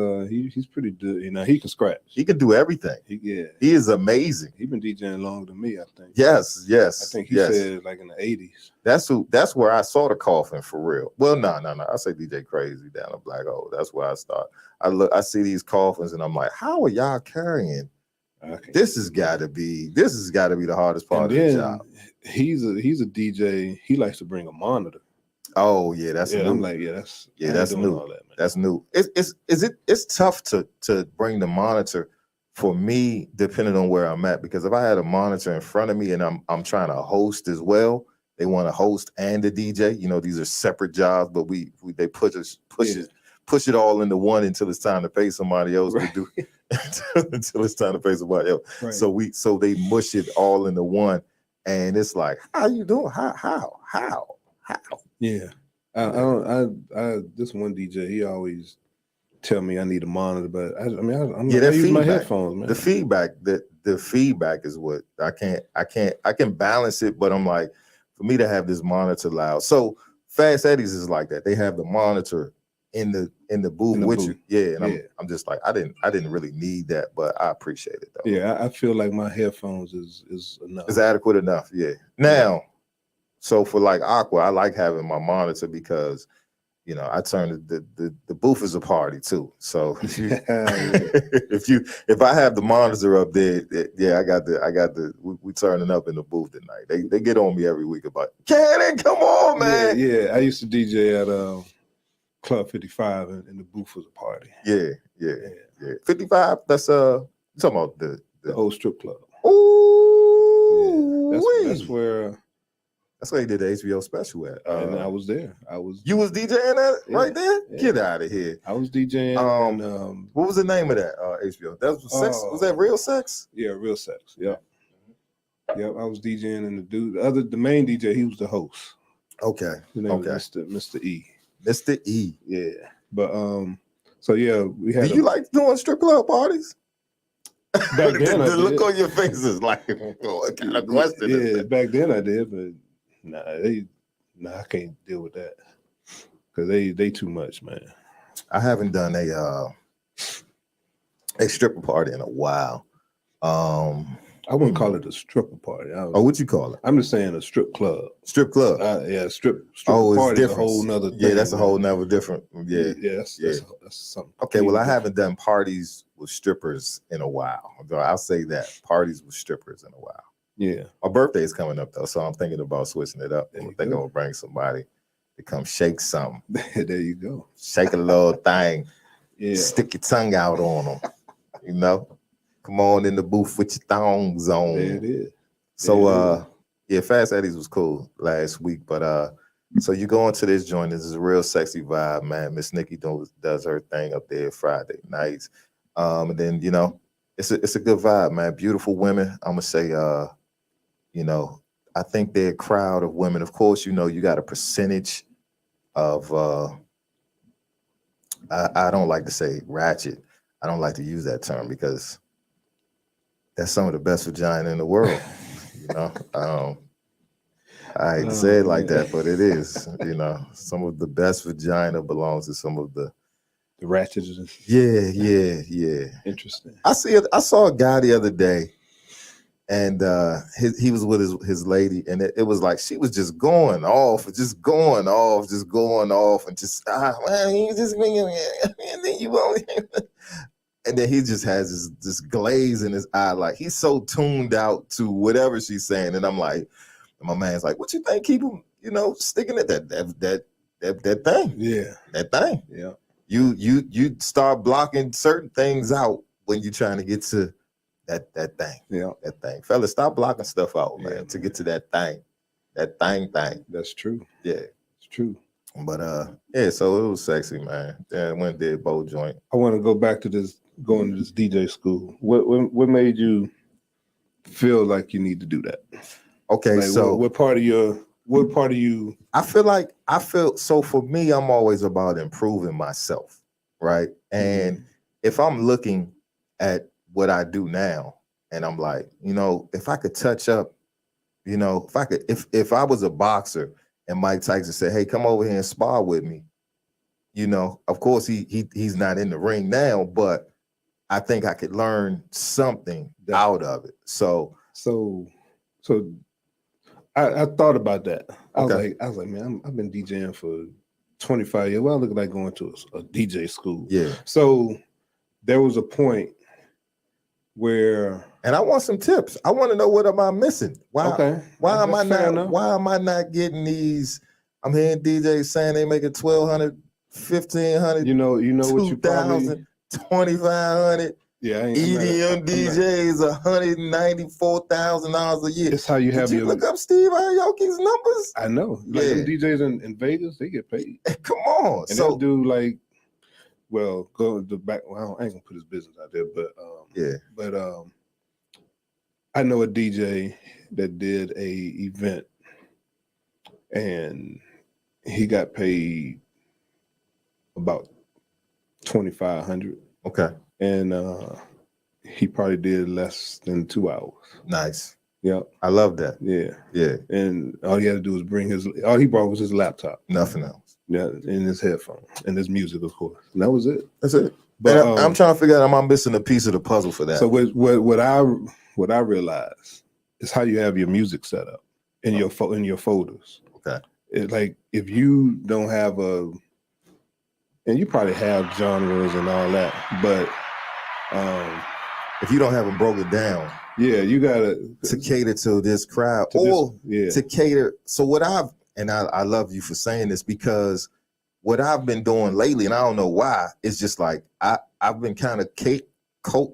he's pretty good. You know, he can scratch. He can do everything. He is amazing. He's been DJing longer than me, I think. Yes. I think he said like in the 80s. That's where I saw the coffin for real. Well, no. I say DJ Crazy down in Black Hole. That's where I start. I see these coffins and I'm like, how are y'all carrying? This has got to be the hardest part of the job. He's a DJ. He likes to bring a monitor. Oh yeah, that's new. I'm like, that's new. All that, that's new. It's tough to bring the monitor for me, depending on where I'm at, because if I had a monitor in front of me and I'm trying to host as well, they want to host and the DJ. You know, these are separate jobs, but they push it all into one until it's time to pay somebody else to do until it's time to pay somebody else. Right. So they mush it all into one, and it's like, how you doing? How? Yeah, I this one DJ, he always tell me I need a monitor, but I use my headphones, man. The feedback is what I can balance it, but I'm like, for me to have this monitor loud. So Fast Eddie's is like that. They have the monitor in the booth with you. Yeah, and I'm just like, I didn't really need that, but I appreciate it though. Yeah, I feel like my headphones is enough. It's adequate enough, yeah. Now, so for like Aqua, I like having my monitor because, you know, I turn the booth is a party too. So if I have the monitor up there, we turning up in the booth tonight. They get on me every week about, Cannon, come on, man. Yeah. I used to DJ at Club 55 and the booth was a party. Yeah. 55, that's talking about the old strip club. Ooh, that's where he did the HBO special at. And I was there. You was DJing that right there? Yeah. Get out of here. I was DJing. What was the name of that HBO? That was Sex. Was that Real Sex? Yeah, Real Sex. Yeah. Yep, I was DJing, and the main DJ, he was the host. Okay. His name was Mr. E. Mr. E. Yeah. But so yeah, we had. Do you like doing strip club parties? Back then, the look on your face is like, what kind of question is that? Back then I did, but I can't deal with that because they too much, man. I haven't done a stripper party in a while. I wouldn't call it a stripper party. What you call it? I'm just saying a strip club. Strip club. Strip party is different. A whole nother thing. Yeah, that's a whole nother different. Yeah. That's something. Okay, well, I haven't done parties with strippers in a while. I'll say that. Parties with strippers in a while. Yeah. My birthday is coming up though, so I'm thinking about switching it up. I think I'm gonna bring somebody to come shake something. There you go. Shake a little thing. Yeah. Stick your tongue out on them. You know, come on in the booth with your thongs on. There it is. So Fast Eddie's was cool last week, but so you go into this joint. This is a real sexy vibe, man. Miss Nikki does her thing up there Friday nights, and then you know it's a good vibe, man. Beautiful women. I'm gonna say, you know, I think they're a crowd of women. Of course, you know, you got a percentage of, I don't like to say ratchet. I don't like to use that term because that's some of the best vagina in the world. You know, I hate to say it like that, but it is. You know, some of the best vagina belongs to some of the ratchet. Yeah. Interesting. I saw a guy the other day. And he was with his lady, and it was like she was just going off, and just man, you just and then you won't. And then he just has this glaze in his eye, like he's so tuned out to whatever she's saying. And I'm like, my man's like, what you think? Keep him, you know, sticking at that thing. Yeah, that thing. Yeah. You start blocking certain things out when you're trying to get to that thing. Yeah. That thing. Fellas, stop blocking stuff out, man, to get to that thing. That thing. That's true. Yeah. It's true. But so it was sexy, man. Yeah, went did bow joint. I want to go back to going to this DJ school. What made you feel like you need to do that? Okay, like, so what part of your what part of you? I feel so for me, I'm always about improving myself, right? And if I'm looking at what I do now, and I'm like, if I could touch up, if I was a boxer and Mike Tyson said, "Hey, come over here and spar with me," of course he's not in the ring now, but I think I could learn something out of it. So I thought about that. I Okay. was like, man, I've been DJing for 25 years. Well, I look like going to a DJ school. yeah, So there was a point where, and I want some tips. I want to know what am I missing? Why am I not getting these? I'm hearing DJs saying they making 1,200, 1,500, you know what you probably 2,000, 2,500. Yeah, EDM DJs $194,000 a year. It's how you have your look up Steve Aoki's numbers. I know, like them DJs in Vegas, they get paid. Come on, and they'll do like, well, go to the back. Well, I ain't gonna put his business out there, but I know a DJ that did a event, and he got paid about 2,500. Okay. And he probably did less than 2 hours. Nice. Yeah. I love that. Yeah. Yeah. And all he had to do was all he brought was his laptop. Nothing else. Yeah. And his headphones and his music, of course. And that was it. That's it. But I'm trying to figure out, am I missing a piece of the puzzle for that? So what I realized is how you have your music set up in your folders. Okay. It's like if you don't have and you probably have genres and all that, but if you don't have them broken down, you gotta to cater to this crowd, to cater. So I love you for saying this, because what I've been doing lately, and I don't know why, is just like I've been kind of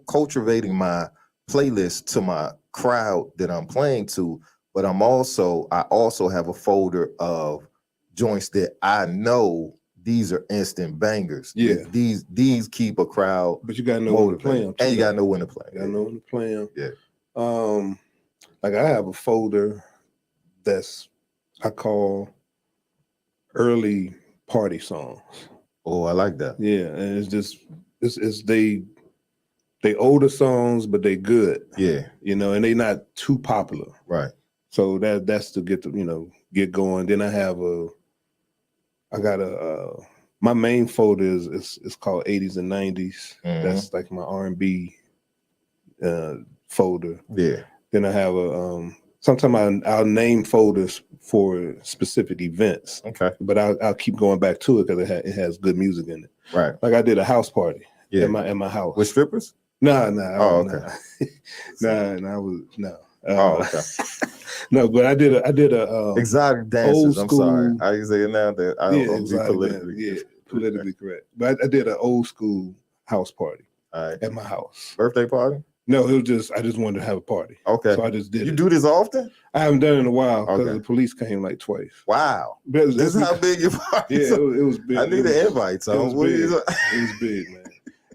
cultivating my playlist to my crowd that I'm playing to, but I also have a folder of joints that I know these are instant bangers. Yeah, these keep a crowd. But you gotta know when to play them, and you gotta know when to play. You gotta know when to play them. Yeah. Like I have a folder I call early party songs. Oh, I like that. Yeah, and it's just they older songs, but they good. Yeah, and they not too popular. Right. So that's to get going. Then my main folder is called 80s and 90s. Mm-hmm. That's like my R&B folder. Yeah. Then I have sometimes I'll name folders for specific events. Okay. But I'll keep going back to it because it has good music in it. Right. Like I did a house party in my house. With strippers? No. Oh, okay. No. Okay. No, but I did a exotic dances. I'm sorry. I can say it now that I don't be politically correct. But I did an old school house party at my house. Birthday party? No, it was I just wanted to have a party. Okay. So I just did it. You do this often? I haven't done it in a while because the police came like twice. Wow. This is how big your party is. Yeah, it was big. I need an invite. So it was big, man.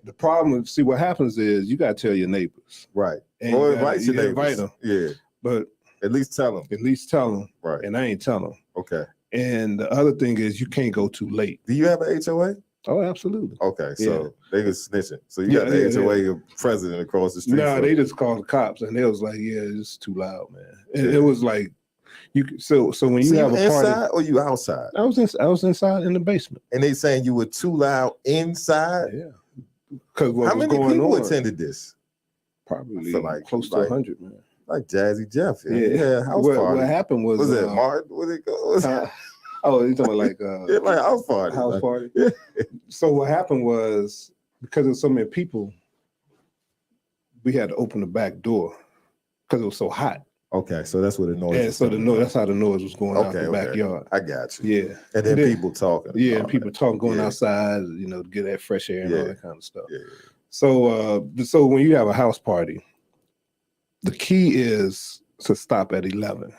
The problem, see, what happens is you got to tell your neighbors. Right. And or invite your neighbors. Invite them. Yeah. But at least tell them. Right. And I ain't tell them. Okay. And the other thing is you can't go too late. Do you have an HOA? Oh, absolutely. Okay. So they was snitching. So you got the HOA president across the street. No, they just called the cops and they was like, yeah, it's too loud, man. And it was like, so when you have a party. Inside or you outside? I was inside in the basement. And they saying you were too loud inside? Yeah. Because how many people attended this? Probably close to 100, man. Like Jazzy Jeff. Yeah, house party. What happened was it Martin? What it go? You talking like like house party. House party. Yeah. So what happened was because of so many people, we had to open the back door because it was so hot. Okay, so that's what the noise. Yeah, so that's how the noise was going out the backyard. I got you. Yeah, and then people talking. Yeah, and people talking, going outside, to get that fresh air and all that kind of stuff. Yeah. So when you have a house party, the key is to stop at 11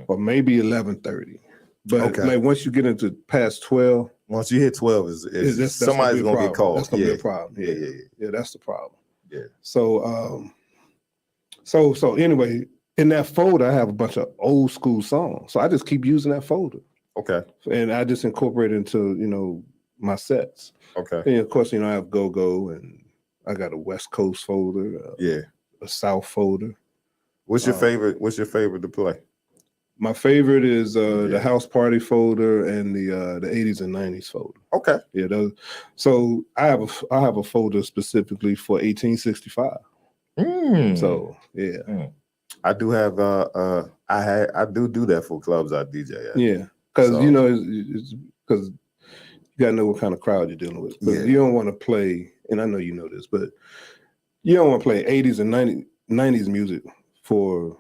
or maybe 11:30. But like once you get into past 12, once you hit 12, is somebody's gonna get called. That's gonna be a problem. Yeah, that's the problem. Yeah. So so anyway, in that folder, I have a bunch of old school songs. So I just keep using that folder. Okay. And I just incorporate it into, my sets. Okay. And of course, I have Go-Go, and I got a West Coast folder, Yeah. a South folder. What's your favorite? What's your favorite to play? My favorite is Yeah. the House Party folder and the 80s and 90s folder. Okay. Yeah, those. So I have a folder specifically for 1865. So yeah. I do have I do that for clubs I DJ at. Yeah, because it's because you gotta know what kind of crowd you're dealing with. Because you don't want to play, and I know you know this, but you don't want to play 80s and 90s music for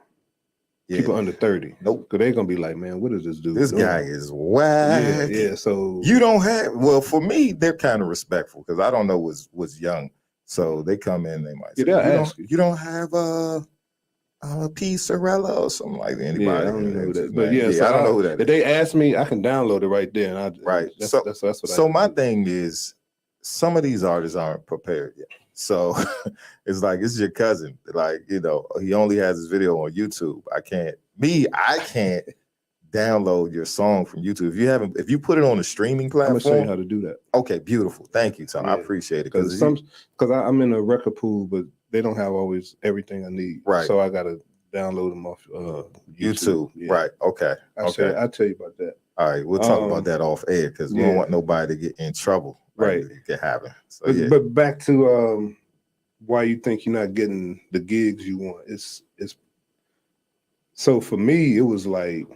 people under 30. Nope. Because they're gonna be like, man, what is this dude? This doing? guy is whack. Yeah. So you don't have. Well, for me, they're kind of respectful because I don't know what's young. So they come in, they might say, you don't have P. Sorella or something like that. Anybody? Yeah, I don't know who that. But so I don't know who that is. If they ask me, I can download it right there. And that's what I So do. my thing is, some of these artists aren't prepared yet. So it's like, it's your cousin. Like, he only has his video on YouTube. I can't download your song from YouTube. If you put it on a streaming platform. I'm gonna show you how to do that. Okay, beautiful. Thank you, Tom. I appreciate it. Because I'm in a record pool, but they don't have always everything I need. Right. So I gotta download them off YouTube. Yeah. Right. Okay. I'll tell you about that. All right, we'll talk about that off air because we don't want nobody to get in trouble. Right. It can happen. So but back to why you think you're not getting the gigs you want. It's so for me, it was like,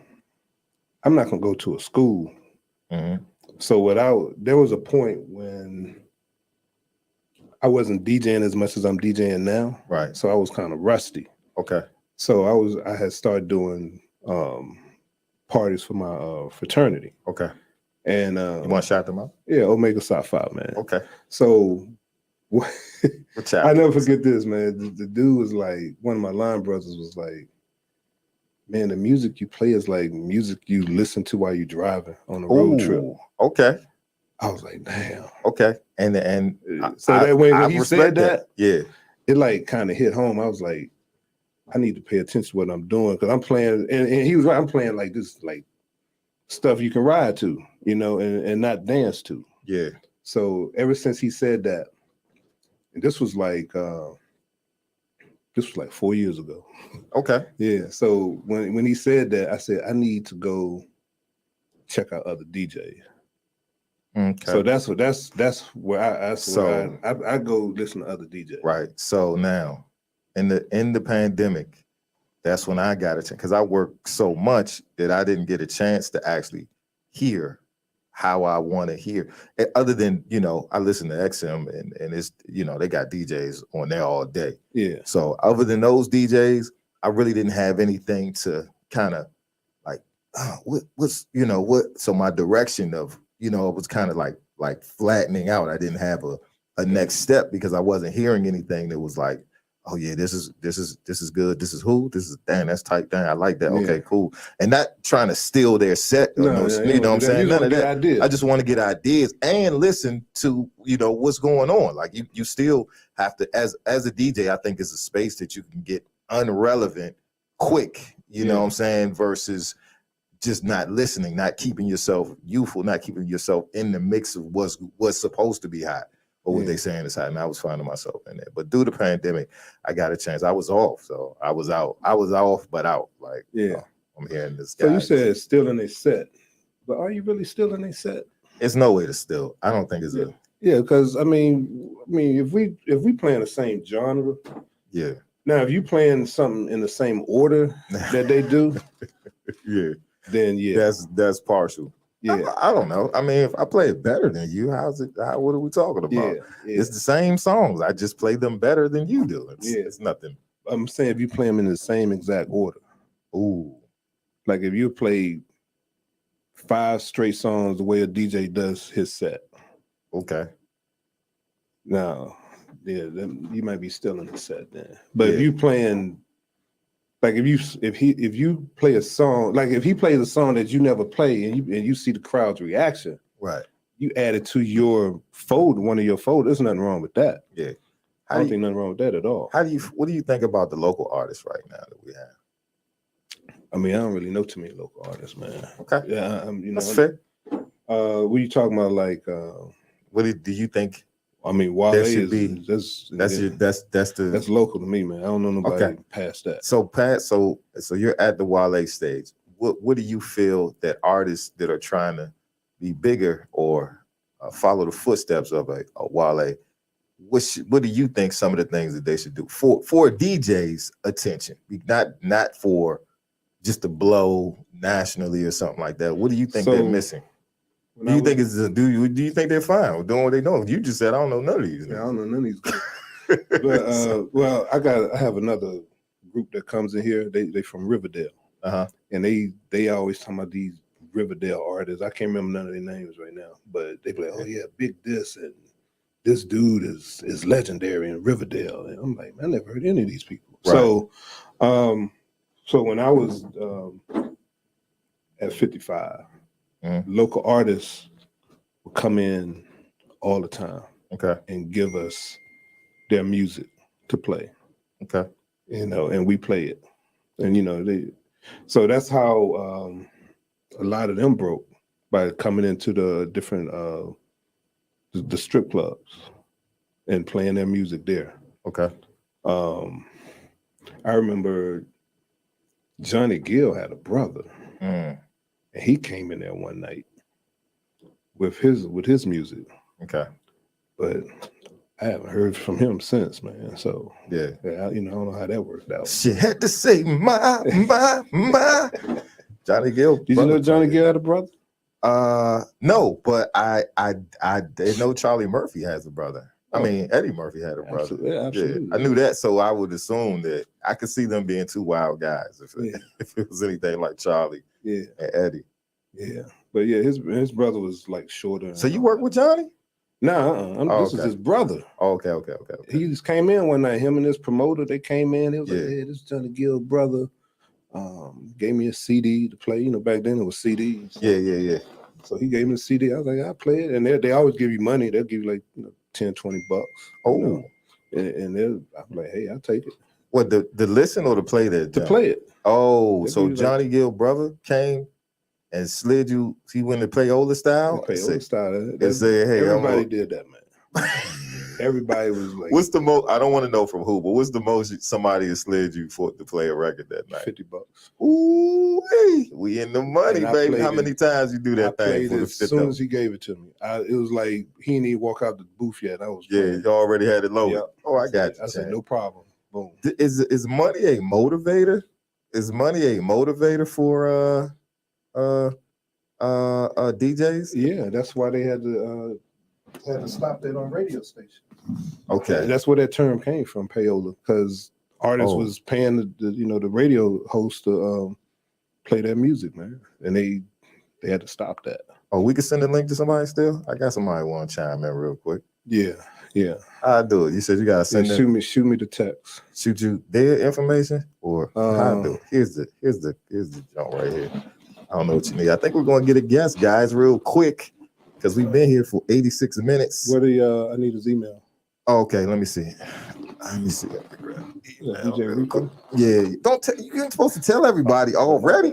I'm not gonna go to a school. Mm-hmm. So there was a point when I wasn't DJing as much as I'm DJing now. Right. So I was kind of rusty. Okay. So I had started doing parties for my fraternity. Okay. And you want to shout them out? Yeah, Omega Psi Phi, man. Okay. So I never forget this, man. The dude was like, one of my line brothers was like, man, the music you play is like music you listen to while you're driving on a road trip. Okay. I was like, damn. Okay. And so that when he said that, yeah, it like kind of hit home. I was like, I need to pay attention to what I'm doing because I'm playing, and he was right. I'm playing like this, like stuff you can ride to, and not dance to. Yeah. So ever since he said that, and this was like 4 years ago. Okay. Yeah. So when he said that, I said I need to go check out other DJs. Okay. So that's where I go listen to other DJs. Right. So now, in the pandemic, that's when I got a chance because I worked so much that I didn't get a chance to actually hear how I want to hear. Other than, I listen to XM and it's, they got DJs on there all day. Yeah. So other than those DJs, I really didn't have anything to kind of like, so my direction of, it was kind of like flattening out. I didn't have a next step because I wasn't hearing anything that was like, oh yeah, this is good. This is who? This is that's tight. Dang, I like that. Okay, cool. And not trying to steal their set. You know what I'm saying? None of that. Ideas. I just want to get ideas and listen to what's going on. Like you still have to, as a DJ, I think is a space that you can get unrelevant quick. You know what I'm saying? Versus just not listening, not keeping yourself youthful, not keeping yourself in the mix of what's supposed to be hot. Or what they saying is hot, and I was finding myself in there. But due to the pandemic, I got a chance. I was off, so I was out. I was off, but out. Like, I'm hearing this guy. So you said still in a set, but are you really still in a set? It's no way to still. I don't think it's a. Yeah, because I mean, if we playing the same genre, yeah. Now, if you playing something in the same order that they do, then that's partial. Yeah, I don't know. I mean, if I play it better than you, what are we talking about? Yeah. It's the same songs. I just play them better than you do. It's nothing. I'm saying if you play them in the same exact order. Ooh. Like if you play 5 straight songs the way a DJ does his set. Okay. Now, then you might be still in the set then. But if you playing, like if you play a song, like if he plays a song that you never play and you see the crowd's reaction, right? You add it to your folder, one of your folders. There's nothing wrong with that. Yeah. I don't think nothing wrong with that at all. What do you think about the local artists right now that we have? I mean, I don't really know too many local artists, man. Okay, Yeah, that's fair. What you talking about? Like, What do you think? I mean, Wale There should be- that's That's local to me, man. I don't know nobody Okay. past that. So Pat, so you're at the Wale stage. What do you feel that artists that are trying to be bigger or follow the footsteps of a Wale? What do you think some of the things that they should do for DJs' attention, not for just to blow nationally or something like that? What do you think they're So, missing? Do you think they're fine with doing what they doing? You just said I don't know none of these. Yeah, I don't know none of these guys. But well, I have another group that comes in here. They from Riverdale. And they always talking about these Riverdale artists. I can't remember none of their names right now, but they be like, oh yeah, Big This and this dude is legendary in Riverdale. And I'm like, man, I never heard any of these people. Right. So when I was at 55, local artists would come in all the time, and give us their music to play, and we play it, and so that's how a lot of them broke, by coming into the different the strip clubs and playing their music there. I remember Johnny Gill had a brother, and he came in there one night with his music. But I haven't heard from him since, man. So yeah, I don't know how that worked out. She had to say my. Johnny Gill. Did you know Johnny Gill had a brother? No, but I know Charlie Murphy has a brother. I mean, Eddie Murphy had a brother. Absolutely. I knew that, so I would assume that I could see them being two wild guys if it was anything like Charlie and Eddie. Yeah, but yeah, his brother was like shorter. So you work with Johnny? No, this is his brother. Okay. He just came in one night. Him and his promoter, they came in. He was like, "Hey, this is Johnny Gill brother." Gave me a CD to play. Back then it was CDs. So. Yeah. So he gave me a CD. I was like, I'll play it. And they always give you money. They'll give you like $10, $20. Oh. And I'm like, hey, I'll take it. What, the listen or to play that? To play it. Oh, so Johnny Gill brother came and slid you. He went to Payola style. Payola style. And said, hey, everybody did that, man. Everybody was like, what's the most? I don't want to know from who, but what's the most somebody has slid you for to play a record that night? $50. Ooh, hey, we in the money, baby. How many times you do that thing? For as soon as he gave it to me, it was like he didn't even walk out the booth yet. I was you already had it loaded. Yep. Oh, I got you. I said, no problem. Boom. Is money a motivator? Is money a motivator for DJs? Yeah, that's why they had to stop that on radio stations. Okay, that's where that term came from, payola, because artists was paying the radio host to play their music, man, and they had to stop that. Oh, we can send a link to somebody still. I got somebody want to chime in real quick. Yeah. I'll do it. You said you gotta send shoot me the text. Shoot you their information or how I do it. Here's the joint right here. I don't know what you need. I think we're going to get a guest, guys, real quick, because we've been here for 86 minutes. What do I need his email? Oh, okay, let me see. DJ Rico? Yeah, you ain't supposed to tell everybody already.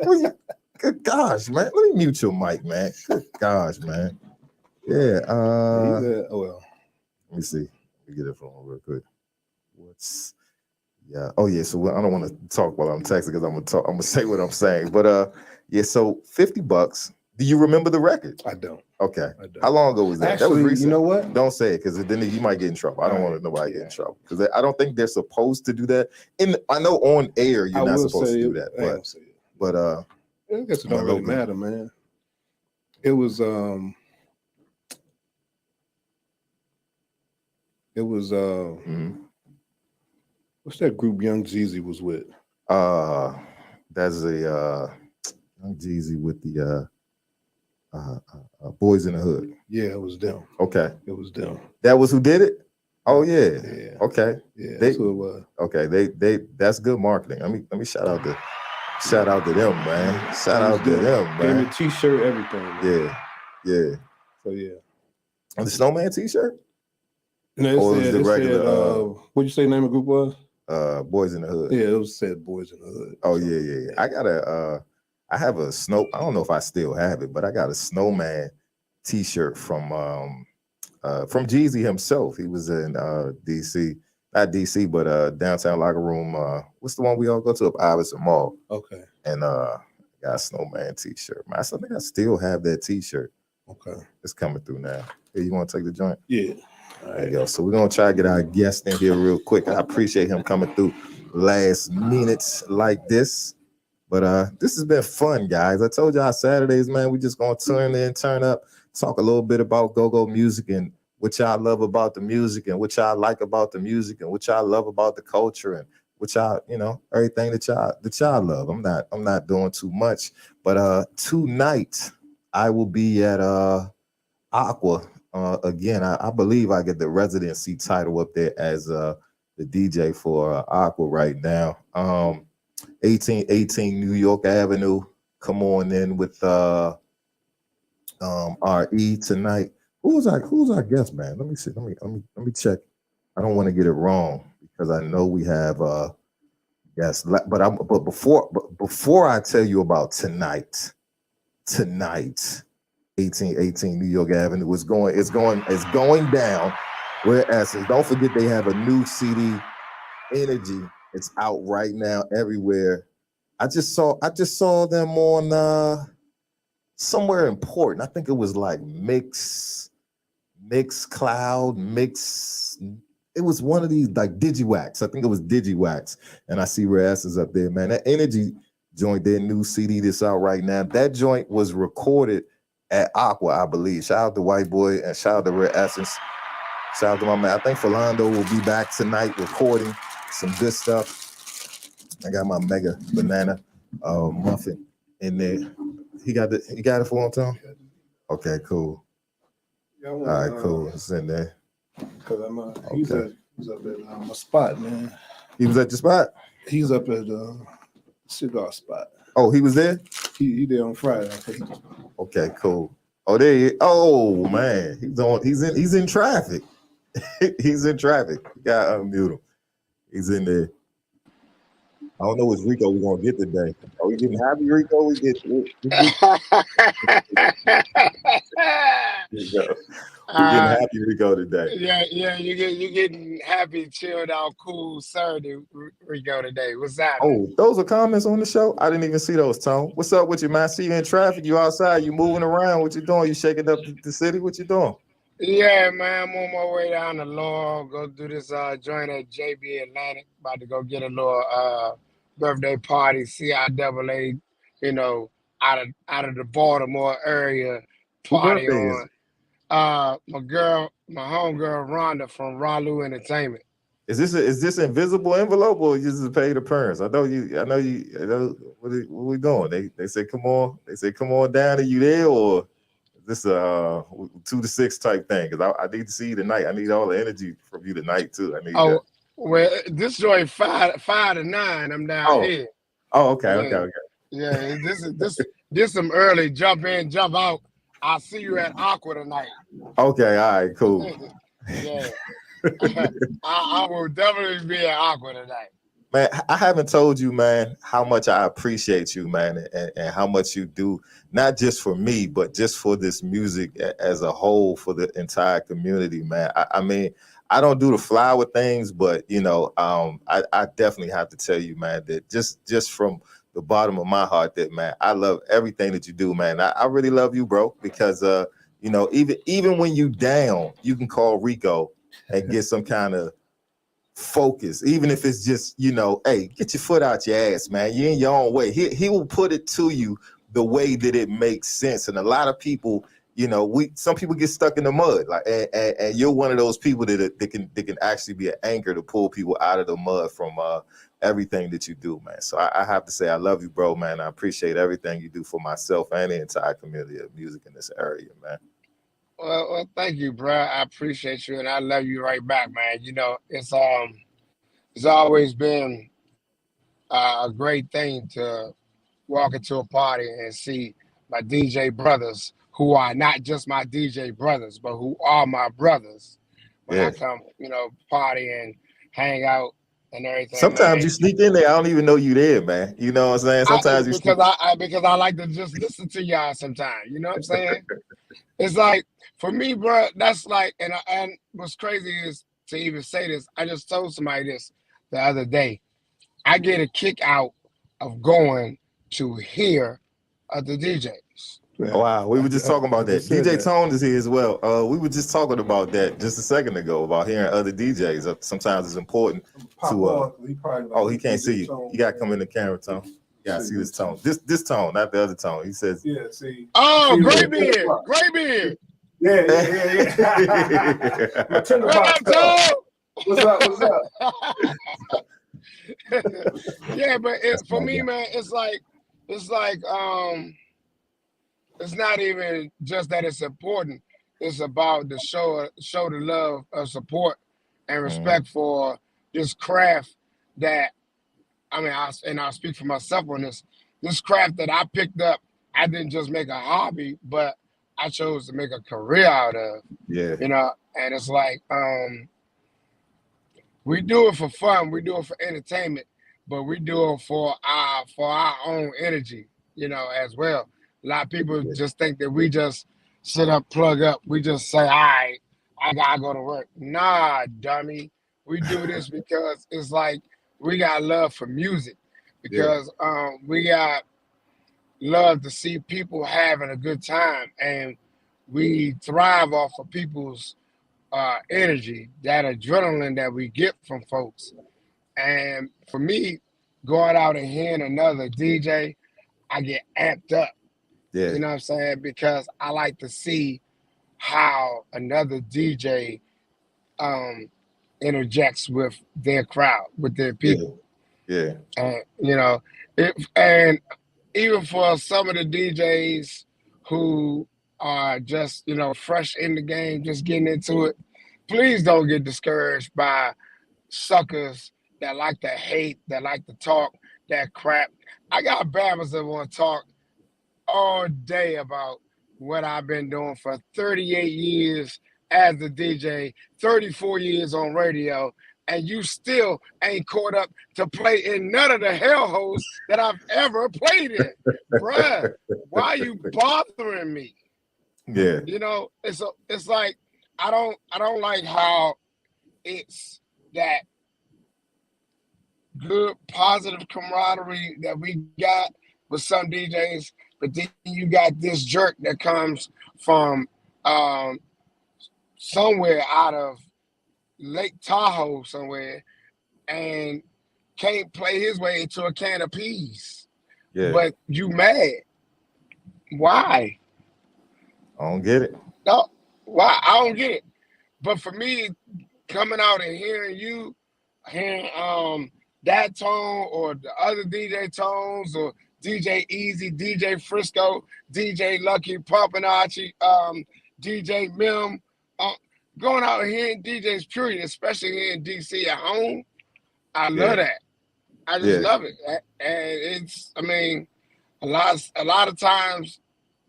Good gosh, man. Let me mute your mic, man. Good gosh, man. Yeah. Let me see. Let me get it from him real quick. So I don't want to talk while I'm texting because I'm gonna say what I'm saying. But so $50. Do you remember the record? I don't. Okay. How long ago was that? Actually, that was recent. You know what? Don't say it because then you might get in trouble. I don't want nobody get in trouble because I don't think they're supposed to do that. And I know on air you're not supposed to do that. But I guess it don't really matter, man. It was what's that group Young Jeezy was with? That's a Young Jeezy with the Boys in the Hood. Yeah, it was them. Okay. It was them. That was who did it? Oh yeah. Yeah. Okay. Yeah, that's who it was. Okay, they that's good marketing. Let me shout out to them, man. Shout out to them, man. Gave me a t-shirt, everything. Man. Yeah. So yeah. And the Snowman t-shirt? No, it said, what'd you say the name of the group was? Boys in the Hood. Yeah, it was said Boys in the Hood. Oh yeah. I have a I don't know if I still have it, but I got a Snowman T-shirt from Jeezy himself. He was in DC, not DC, but downtown locker room. What's the one we all go to up Iverson Mall? Okay. And got a Snowman T-shirt. Man, I think I still have that T-shirt. Okay. It's coming through now. Hey, you want to take the joint? Yeah. All right, yo. So we're gonna try to get our guest in here real quick. I appreciate him coming through last minutes like this. But this has been fun, guys. I told y'all Saturdays, man, we just gonna turn up, talk a little bit about go-go music and what y'all love about the music and what y'all like about the music and what y'all love about the culture and what y'all, everything that y'all love. I'm not doing too much. But tonight I will be at Aqua. Again, I believe I get the residency title up there as the DJ for Aqua right now. 1818 New York Avenue. Come on in with RE tonight. Who's our guest, man? Let me see. Let me check. I don't want to get it wrong because I know we have yes, but before I tell you about tonight, 1818 New York Avenue is going down. Whereas don't forget they have a new CD, Energy. It's out right now everywhere. I just saw them on somewhere important. I think it was like Mixcloud. It was one of these like DigiWax. I think it was DigiWax. And I see Raz is up there, man. That Energy joint, their new CD that's out right now. That joint was recorded at Aqua, I believe. Shout out to White Boy and shout out to Rare Essence. Shout out to my man. I think Philando will be back tonight recording some good stuff. I got my mega banana muffin in there. He got it for him, Tom? Okay, cool. All right, cool. It's in there. Because he's up at my spot, man. He was at your spot? He's up at cigar spot. Oh, he was there? He there on Friday, I think. Okay, cool. Oh, there he is. Oh man, he's in traffic. He's in traffic. You gotta unmute him. He's in there. I don't know which Rico we're gonna get today. Are we getting happy, Rico? We get We're getting happy, Rico, today. Yeah, you're getting happy, chilled out, cool, sir, Rico today. What's that? Oh, those are comments on the show. I didn't even see those, Tone. What's up with you, man? See you in traffic. You outside. You moving around. What you doing? You shaking up the city? What you doing? Yeah, man, I'm on my way down the law. Go do this joint at JB Atlantic. About to go get a little birthday party, CIAA, out of the Baltimore area party on. My homegirl Rhonda from Ralu Entertainment. Is this invisible envelope or is this a paid appearance? I know what are we doing? They say come on. They say come on down. Are you there or is this a 2 to 6 type thing? Because I need to see you tonight. I need all the energy from you tonight too. I need that. Well, this joint 5 to 9. I'm down here. Oh, okay. Yeah, this some early jump in, jump out. I'll see you at Aqua tonight. Okay, all right, cool. Yeah. I will definitely be at Aqua tonight. Man, I haven't told you, man, how much I appreciate you, man, and how much you do, not just for me, but just for this music as a whole, for the entire community, man. I mean, I don't do the flower things, but, I definitely have to tell you, man, that just from the bottom of my heart that, man, I love everything that you do, man. I really love you, bro, because, even when you down, you can call Rico and get some kind of focus, even if it's just, hey, get your foot out your ass, man. You're in your own way. He will put it to you the way that it makes sense. And a lot of people, some people get stuck in the mud, like, and you're one of those people that can actually be an anchor to pull people out of the mud from everything that you do, man. So I have to say I love you, bro, man. I appreciate everything you do for myself and the entire community of music in this area, man. Well, thank you, bro. I appreciate you, and I love you right back, man. It's always been a great thing to walk into a party and see my DJ brothers, who are not just my DJ brothers, but who are my brothers. When I come, party and hang out and everything, Sometimes man. you sneak in there. I don't even know you there, man. You know what I'm saying? Sometimes you sneak. Because I like to just listen to y'all sometimes. You know what I'm saying? It's like for me, bro. That's like, and what's crazy is to even say this. I just told somebody this the other day. I get a kick out of going to hear other DJs. Yeah. Wow, we were just talking about that. just said DJ that. Tone is here as well. We were just talking about that just a second ago about hearing other DJs. Sometimes it's important to. He can't see you. You gotta come in the camera, Tone. You gotta see this Tone. This Tone, not the other Tone. He says. Yeah. See. Oh, See great what- beard, great beard. Yeah. My What tinderbox up, Tom? What's up? Yeah, but for me, man, it's like it's not even just that it's important. It's about the show the love of support and respect for this craft that I'll speak for myself on this. This craft that I picked up, I didn't just make a hobby, but I chose to make a career out of. Yeah. You know, and it's like we do it for fun, we do it for entertainment, but we do it for our own energy, you know, as well. A lot of people just think that we just sit up, plug up, we just say, all right, I gotta go to work. Nah, dummy. We do this because it's like we got love for music. Because we got love to see people having a good time, and we thrive off of people's energy, that adrenaline that we get from folks. And for me, going out and hearing another DJ, I get amped up. Yeah. You know what I'm saying? Because I like to see how another DJ interjects with their crowd, with their people. Yeah. And you know, and even for some of the DJs who are just, you know, fresh in the game, just getting into it, please don't get discouraged by suckers that like to hate, that like to talk that crap. I got babbers that want to talk all day about what I've been doing for 38 years as a DJ, 34 years on radio, and you still ain't caught up to play in none of the hellholes that I've ever played in. Bruh, why are you bothering me? Yeah. You know, it's like I don't like how it's that good positive camaraderie that we got with some DJs, but then you got this jerk that comes from somewhere out of Lake Tahoe somewhere and can't play his way into a can of peas. Yeah. But you mad. Why? I don't get it. No, why? I don't get it. But for me, coming out and hearing you, hearing that tone or the other DJ tones or DJ Easy, DJ Frisco, DJ Lucky, Pampanachi, DJ Mim, going out and hearing DJs period, especially here in DC at home, I love that. I just love it. And it's, I mean, a lot of times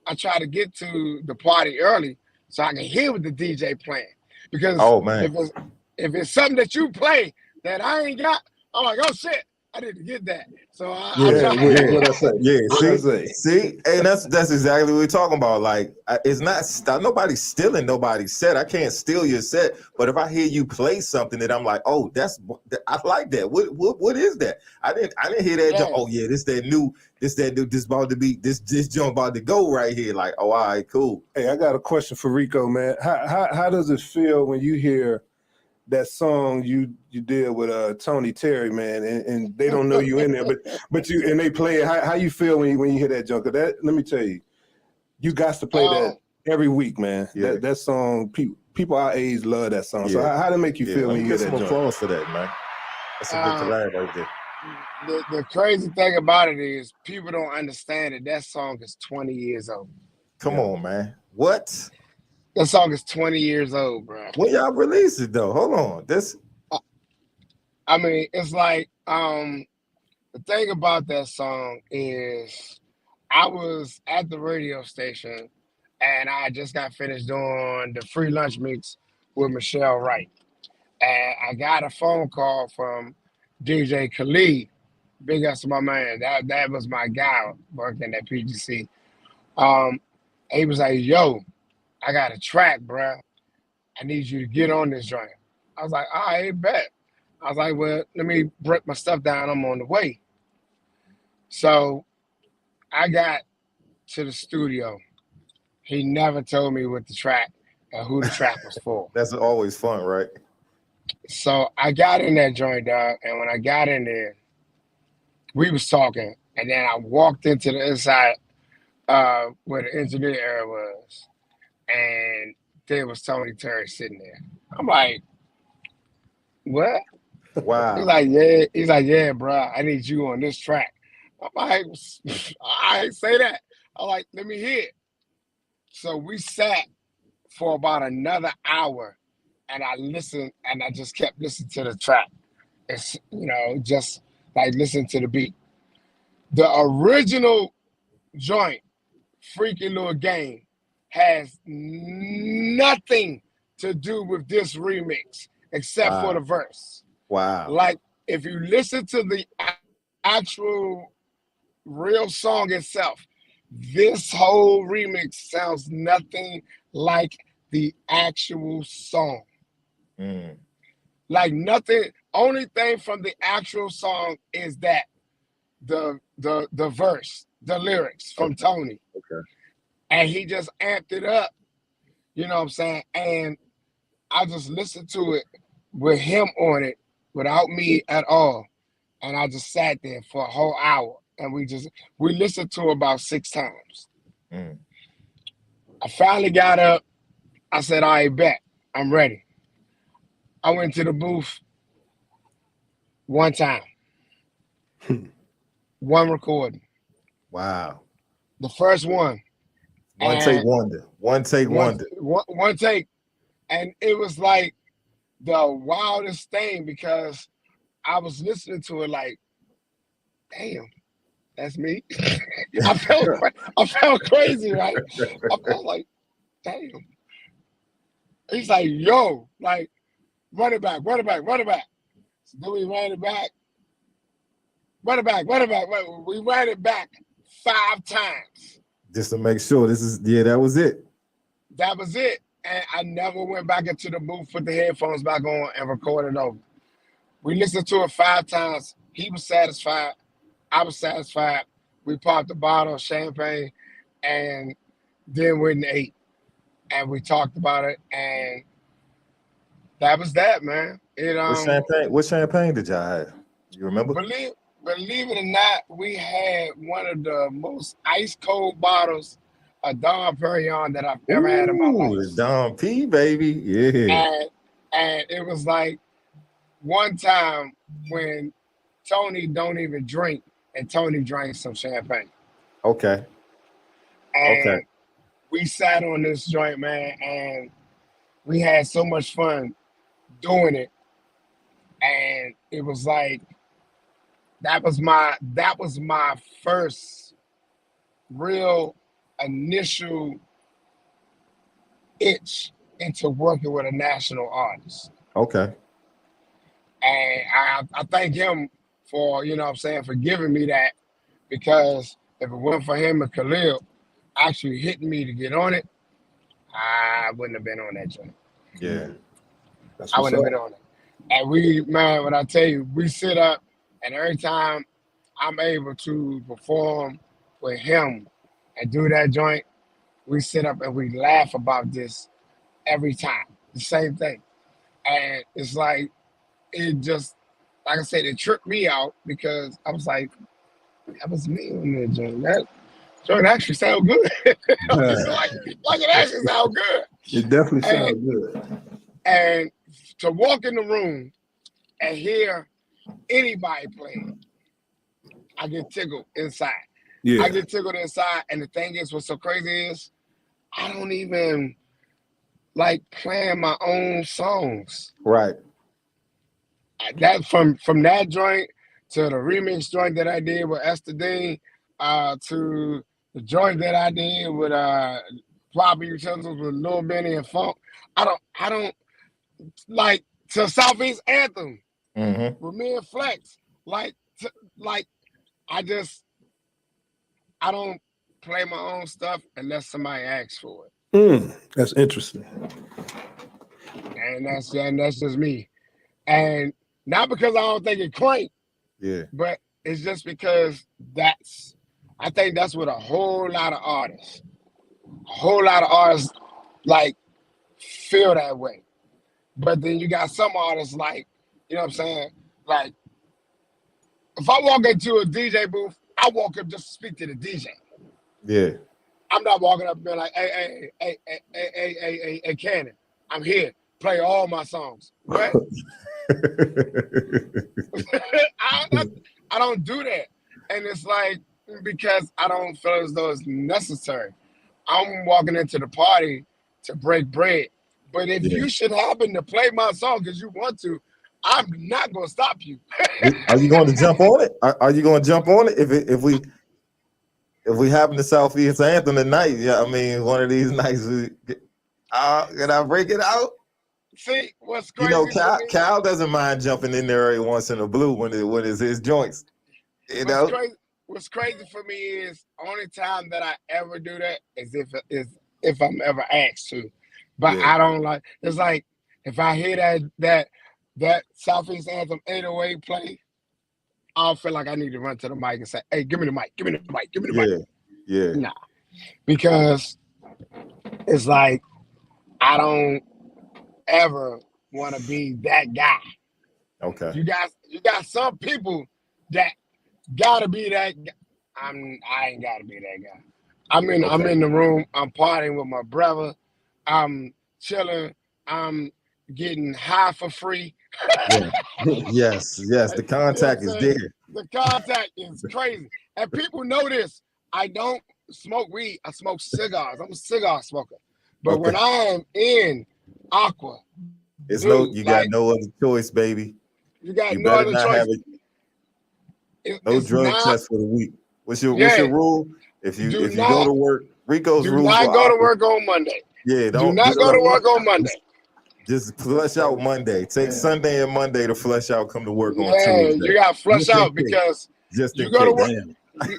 I try to get to the party early so I can hear what the DJ playing. Because if it's something that you play that I ain't got, I'm like, oh shit, I need to get that. So I what I say. Yeah, see, and that's exactly what we're talking about. Like, it's not nobody's stealing nobody's set. I can't steal your set, but if I hear you play something that I'm like, oh, I like that. What is that? I didn't hear that. Yeah. Oh yeah, this about to be this joint about to go right here. Like, oh, all right, cool. Hey, I got a question for Rico, man. How does it feel when you hear that song you did with Tony Terry, man, and they don't know you in there, but you and they play it. How you feel when you hear that junk? That, let me tell you, you got to play that every week, man. Yeah. That song, people our age love that song. So how does it make you feel when you hear that some junk? applause for that, man. That's a good collab right there. The crazy thing about it is people don't understand that song is 20 years old. Come on, man. What? That song is 20 years old, bro. When y'all release it though? Hold on. I mean, it's like the thing about that song is I was at the radio station and I just got finished doing the free lunch mix with Michelle Wright. And I got a phone call from DJ Khalid. Big ups to my man. That was my guy working at PGC. Um, he was like, "Yo, I got a track, bruh. I need you to get on this joint." I was like, "All right, bet." I was like, "Well, let me break my stuff down. I'm on the way." So I got to the studio. He never told me what the track and who the track was for. That's always fun, right? So I got in that joint, dog, and when I got in there, we was talking, and then I walked into the inside where the engineer area was, and there was Tony Terry sitting there. I'm like, "What?" Wow. He's like, "Yeah." He's like, "Yeah, bro, I need you on this track." I'm like, "I say that." I'm like, "Let me hear it." So we sat for about another hour, and I listened, and I just kept listening to the track. It's, just like listen to the beat. The original joint, Freaky Little Game, has nothing to do with this remix except for Wow. the verse. Wow. Like, if you listen to the actual real song itself, this whole remix sounds nothing like the actual song. Mm. Like nothing. Only thing from the actual song is that the verse, the lyrics from Tony. Okay. And he just amped it up. You know what I'm saying? And I just listened to it with him on it without me at all. And I just sat there for a whole hour. And we listened to it about 6 times. Mm. I finally got up. I said, "All right, bet. I'm ready." I went to the booth one time. One recording. Wow. The first one. One take wonder. One take wonder. One take. And it was like the wildest thing because I was listening to it like, damn, that's me. I felt crazy, right? I felt like, damn. He's like, "Yo, like, run it back. So then we ran it back. Run it back. We ran it back 5 times. Just to make sure that was it. That was it. And I never went back into the booth, put the headphones back on, and recorded over. We listened to it 5 times. He was satisfied. I was satisfied. We popped a bottle of champagne and then went and ate. And we talked about it. And that was that, man. What champagne did y'all have? You remember? Believe it or not, we had one of the most ice cold bottles of Dom Perignon that I've ever had in my life. It's Dom P, baby. Yeah. And it was like one time when Tony don't even drink, and Tony drank some champagne. Okay. And we sat on this joint, man, and we had so much fun doing it. And it was like that was my first real initial itch into working with a national artist. Okay. And I thank him for, for giving me that, because if it weren't for him and Khalil actually hitting me to get on it, I wouldn't have been on that joint. Yeah. I wouldn't have been on it. And when I tell you, we sit up, and every time I'm able to perform with him and do that joint, we sit up and we laugh about this every time. The same thing. And it's like, it just, like I said, it tripped me out because I was like, that was me on that joint. That joint actually sound good. like it actually sound good. It definitely sounds good. And to walk in the room and hear anybody playing, I get tickled inside. Yeah. I get tickled inside. And the thing is, what's so crazy is I don't even like playing my own songs. Right. That from that joint to the remix joint that I did with Esther Dean, to the joint that I did with Proper Utensils with Lil Benny and Funk. I don't like to Southeast Anthem. Mm-hmm. With me and Flex, like I don't play my own stuff unless somebody asks for it. That's interesting. And that's just me. And not because I don't think it quaint, Yeah. but it's just because I think that's what a whole lot of artists like feel that way. But then you got some artists like, you know what I'm saying? Like, if I walk into a DJ booth, I walk up just to speak to the DJ. Yeah. I'm not walking up and being like, hey, Cannon, I'm here. Play all my songs. What? I don't do that. And it's like, because I don't feel as though it's necessary. I'm walking into the party to break bread. But if you should happen to play my song because you want to, I'm not going to stop you. Are you going to jump on it? Are you going to jump on it if we happen to Southeast Anthem tonight? Yeah, I mean, one of these nights, can I break it out? See, what's crazy? You know, Cal doesn't mind jumping in there every once in a blue when it's his joints. You know, what's crazy for me is only time that I ever do that is if I'm ever asked to. But I don't like. It's like if I hear that Southeast Anthem 808 play, I'll feel like I need to run to the mic and say, "Hey, give me the mic, give me the mic, give me the mic." Yeah. Nah, because it's like I don't ever want to be that guy. Okay. You got some people that gotta be that guy. I ain't gotta be that guy. I'm in the room, I'm partying with my brother, I'm chilling, I'm getting high for free. Yes, the contact is there. The contact is crazy. And people know this. I don't smoke weed, I smoke cigars. I'm a cigar smoker. But when I am in Aqua, got no other choice, baby. You got no other choice. No drug test for the week. What's your rule? If you go to work, Rico's rules. Do not go to work on Monday. Yeah, do not go to work on Monday. Just flush out Monday. Take Sunday and Monday to flush out. Come to work on Tuesday. You got to flush out because you go to work.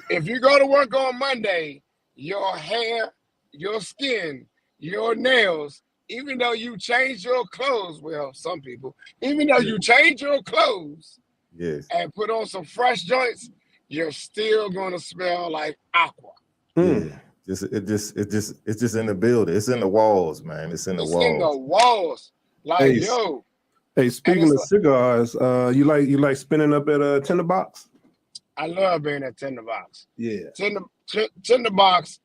If you go to work on Monday, your hair, your skin, your nails, even though you change your clothes, well, some people, even though you change your clothes, and put on some fresh joints, you're still gonna smell like Aqua. Yeah. It's just in the building. It's in the walls, man. It's in the walls. In the walls. Like, Hey, speaking of cigars, you like spinning up at a Tinderbox? I love being at Tinderbox. Yeah. Tinderbox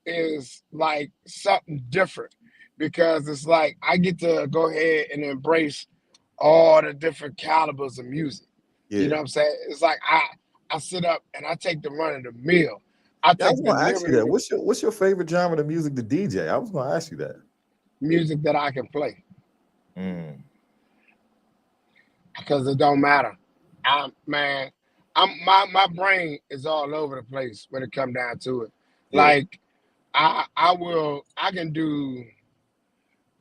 is like something different because it's like I get to go ahead and embrace all the different calibers of music. You know what I'm saying? It's like I sit up and I take the run of the mill. I was going to ask you that. What's your favorite genre of music to DJ? I was going to ask you that. Music that I can play. Because it don't matter. My brain is all over the place when it comes down to it. Yeah. Like I can do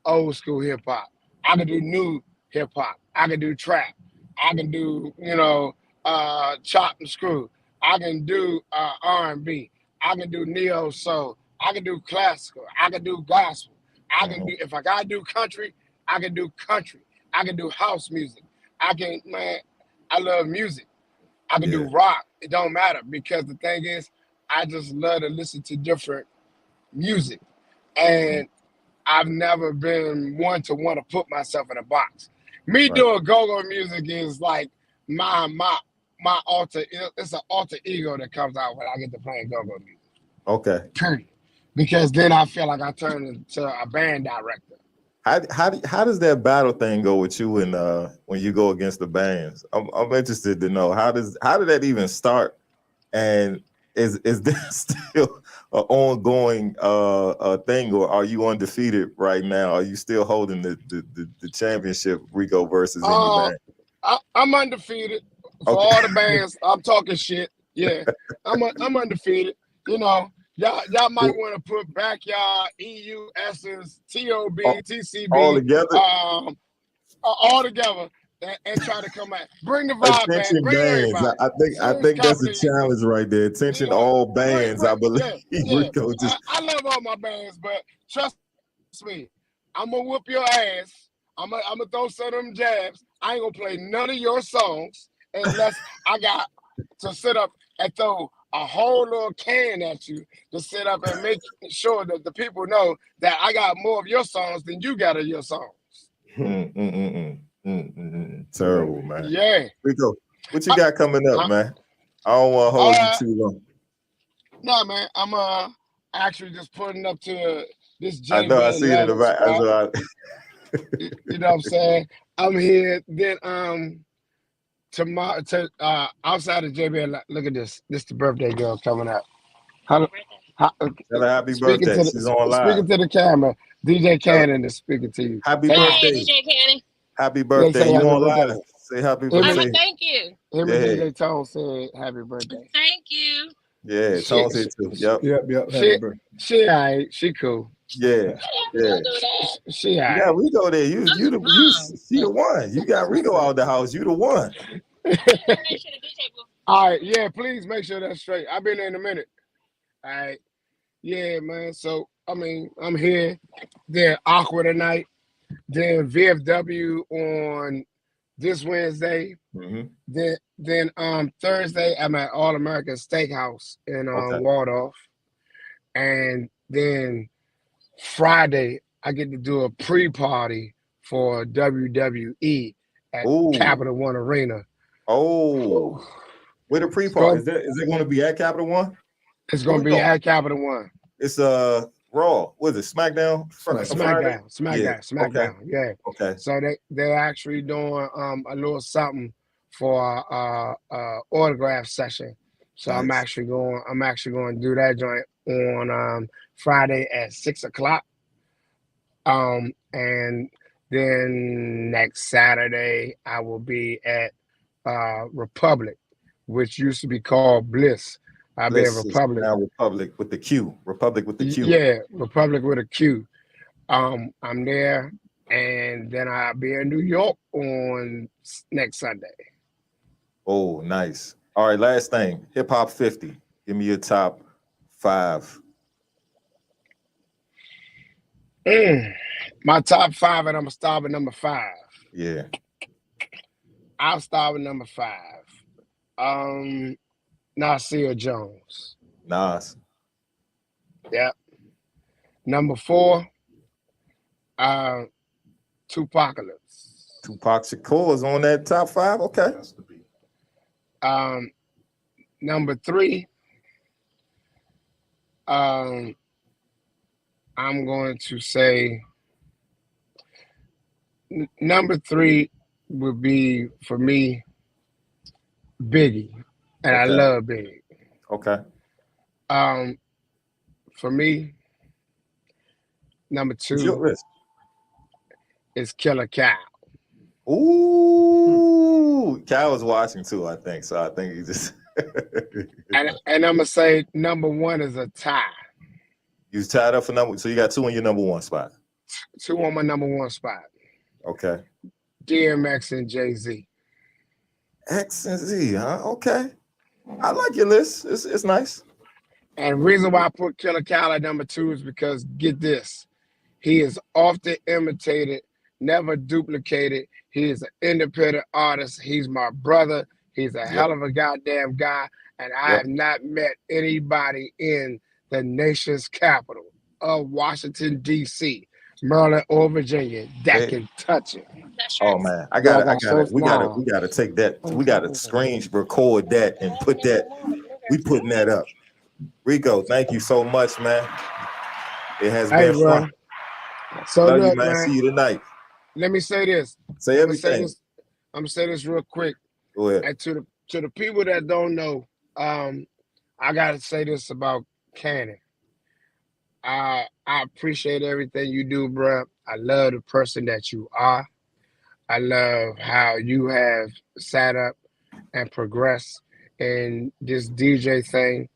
old school hip hop. I can do new hip hop. I can do trap. I can do, chop and screw. I can do R&B. I can do neo soul. I can do classical. I can do gospel. I can do, if I gotta do country, I can do country. I can do house music. I love music. I can do rock. It don't matter because the thing is, I just love to listen to different music. And I've never been one to want to put myself in a box. Me doing go-go music is like my alter. It's an alter ego that comes out when I get to playing go-go music. Okay. Period. Because then I feel like I turn into a band director. How does that battle thing go with you when you go against the bands? I'm interested to know how did that even start, and is there still an ongoing thing, or are you undefeated right now? Are you still holding the championship, Rico versus any band? I'm undefeated for all the bands. I'm talking shit. Yeah, I'm undefeated. Y'all might want to put Backyard, EU Essence, TOB, TCB all together. All together. and try to come out. Bring the vibe back. Attention Bring bands. everybody. I Serious think that's a company. challenge right there. Attention all bands, I believe. Yeah. Rico just I love all my bands, but trust me, I'm gonna whoop your ass. I'm gonna throw some of them jabs. I ain't gonna play none of your songs unless I got to sit up and throw a whole little can at you to sit up and make sure that the people know that I got more of your songs than you got of your songs. Terrible, man. Yeah. Rico, what you got coming up, man? I don't want to hold you too long. No, man, I'm actually just putting up to this JB I know, I see it in the back. You know what I'm saying? I'm here. Then tomorrow outside of JB, look at this. This the birthday girl coming up. Tell her happy birthday. She's on live. Speaking to the camera, DJ Cannon is speaking to you. Happy birthday, DJ Cannon. Happy birthday. You on live? Say happy birthday. Thank you. Him and DJ Tone said happy birthday. Thank you. Yeah, Tone said too. Yep. She all right. She cool. Yeah. She all right. Yeah, Rico there. You the one. You got Rico out the house. You the one. All right. Yeah, please make sure that's straight. I've been there in a minute. All right. Yeah, man. So I mean, I'm here. Then Aqua tonight. Then VFW on this Wednesday. Then Thursday I'm at All American Steakhouse in Waldorf. And then Friday I get to do a pre-party for WWE at Capital One Arena. Oh, where the pre-party? Is it going to be at Capital One? It's going to be at Capital One. It's Raw. What is it? SmackDown? SmackDown. Yeah. Okay. So they're actually doing a little something for autograph session. So nice. I'm actually going to do that joint on Friday at 6:00. And then next Saturday I will be at Republic, which used to be called Bliss. I'll be at Republic. Now Republic with the Q. Republic with the Q. Yeah, Republic with a Q. I'm there, and then I'll be in New York on next Sunday. Oh, nice. All right, last thing. Hip Hop 50. Give me your top 5. My top 5, and I'm gonna start with number 5. Yeah. I'll start with number 5. Nasir Jones. Nas. Yep. Number 4, Tupacalypse. Tupac Shakur is on that top 5. Okay. Number 3, I'm going to say number 3 would be for me Biggie, and I love Biggie. Okay. For me, number 2 is Killer Cal. Ooh, Cal was watching too, I think. So I think he just. and I'm gonna say number 1 is a tie. You tied up for number, so you got 2 on your number 1 spot. 2 on my number 1 spot. Okay. DMX and Jay-Z. X and Z, huh? Okay. I like your list. It's nice. And the reason why I put Killer Cal at number 2 is because, get this, he is often imitated, never duplicated. He is an independent artist. He's my brother. He's a hell of a goddamn guy. And I have not met anybody in the nation's capital of Washington, D.C., Maryland, or Virginia that can touch it. Oh man, I got it. We gotta take that. We gotta record that and put that. We putting that up. Rico, thank you so much, man. It has been fun. So love look, you, man. See you tonight. Let me say this. Say everything. I'm gonna say this real quick. Go ahead. And to the people that don't know, I gotta say this about Cannon. I appreciate everything you do, bro. I love the person that you are. I love how you have sat up and progressed in this DJ thing.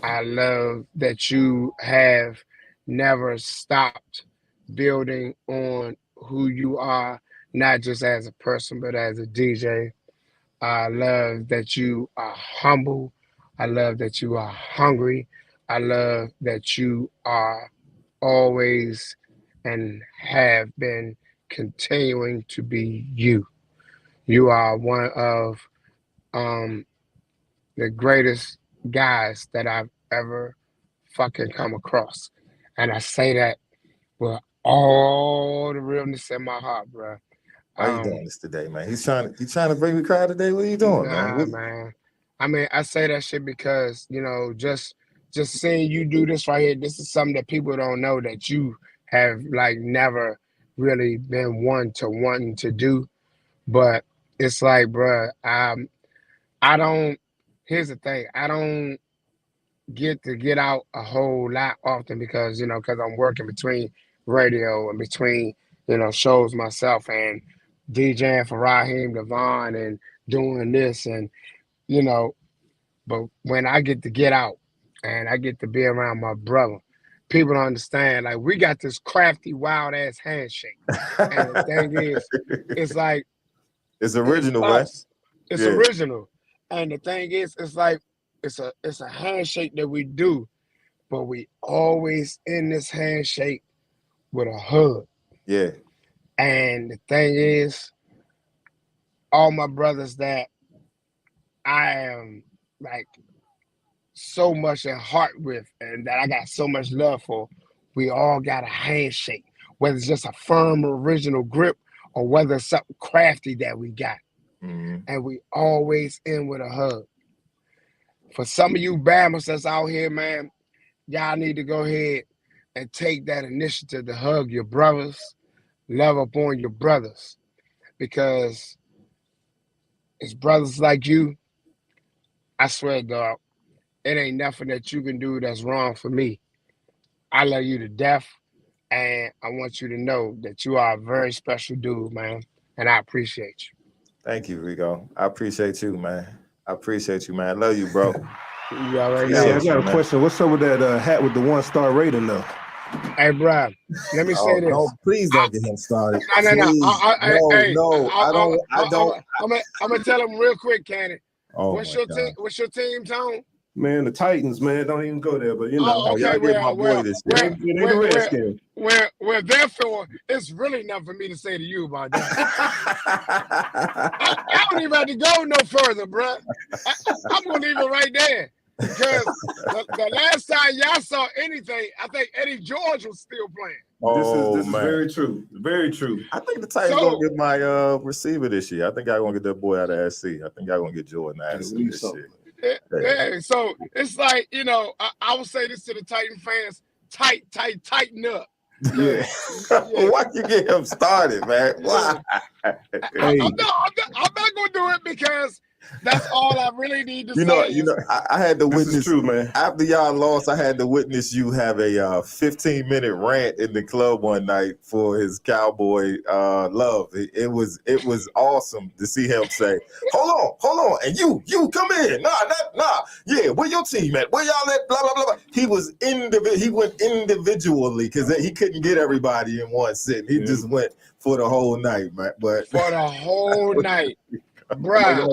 I love that you have never stopped building on who you are, not just as a person, but as a DJ. I love that you are humble. I love that you are hungry. I love that you are always and have been continuing to be you. You are one of um, the greatest guys that I've ever fucking come across. And I say that with all the realness in my heart, bro. Why you doing this today, man? He's trying to bring me cry today. What are you doing, Nah, man? man. I mean, I say that shit because, just seeing you do this right here, this is something that people don't know that you have like never really been wanting to do. But it's like, bruh, I don't, here's the thing, I don't get to get out a whole lot often because, because I'm working between radio and between, shows myself and DJing for Raheem Devon and doing this and, but when I get to get out and I get to be around my brother, people don't understand. Like, we got this crafty, wild ass handshake. And the thing is, it's like, it's original, man. It's original. And the thing is, it's like, it's a handshake that we do, but we always end this handshake with a hug. Yeah. And the thing is, all my brothers that I am like so much in heart with and that I got so much love for, we all got a handshake, whether it's just a firm original grip or whether it's something crafty that we got. Mm-hmm. And we always end with a hug. For some of you Bammers that's out here, man, y'all need to go ahead and take that initiative to hug your brothers, love up on your brothers, because it's brothers like you, I swear, dog, it ain't nothing that you can do that's wrong for me. I love you to death, and I want you to know that you are a very special dude, man, and I appreciate you. Thank you, Rico. I appreciate you, man. I appreciate you, man. I love you, bro. You already know. Hey, I got a question. What's up with that hat with the 1-star rating, though? Hey, bro, let me say this. No, please don't get him started. No. I don't. I'm gonna tell him real quick, Cannon. Oh, what's your team, Tone? Man, the Titans, man, don't even go there. But okay, y'all get my boy this year. The Redskins. Well, therefore, it's really nothing for me to say to you about that. I don't even have to go no further, bro. I'm gonna leave it right there. Because the last time y'all saw anything, I think Eddie George was still playing. This is very true. Very true. I think the Titans gonna get my receiver this year. I think y'all gonna get that boy out of SC. I think y'all gonna get Jordan Addison this year. Yeah, so it's like, I would say this to the Titan fans, tighten up. Yeah. Why you get him started, man? Why? I'm not gonna do it because that's all I really need to say. I had to witness. This is true, man. After y'all lost, I had to witness you have a 15-minute rant in the club one night for his Cowboy love. It was awesome to see him say, "Hold on, and you come in. Nah. Yeah, where your team at? Where y'all at? Blah blah blah." He was He went individually because he couldn't get everybody in one sitting. He just went for the whole night, man. But for the whole night. Bruh,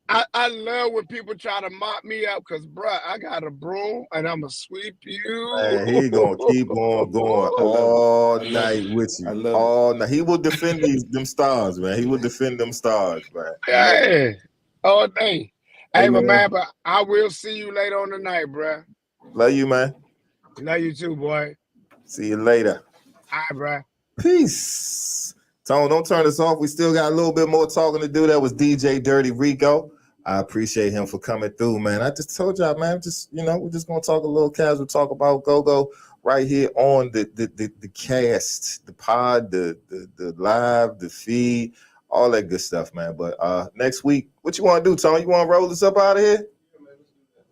I love when people try to mop me up because, bruh, I got a broom and I'm going to sweep you. Man, he going to keep on going all night with you. All night. He will defend them stars, man. He will defend them stars, man. Yeah, all day. Hey, man, but I will see you later on tonight, bruh. Love you, man. Love you too, boy. See you later. All right, bruh. Peace. Tone, don't turn us off. We still got a little bit more talking to do. That was DJ Dirty Rico. I appreciate him for coming through, man. I just told y'all, man, we're just gonna talk a little casual talk about go-go right here on the cast, the pod, the live, the feed, all that good stuff, man. But next week, what you want to do, Tone? You want to roll us up out of here?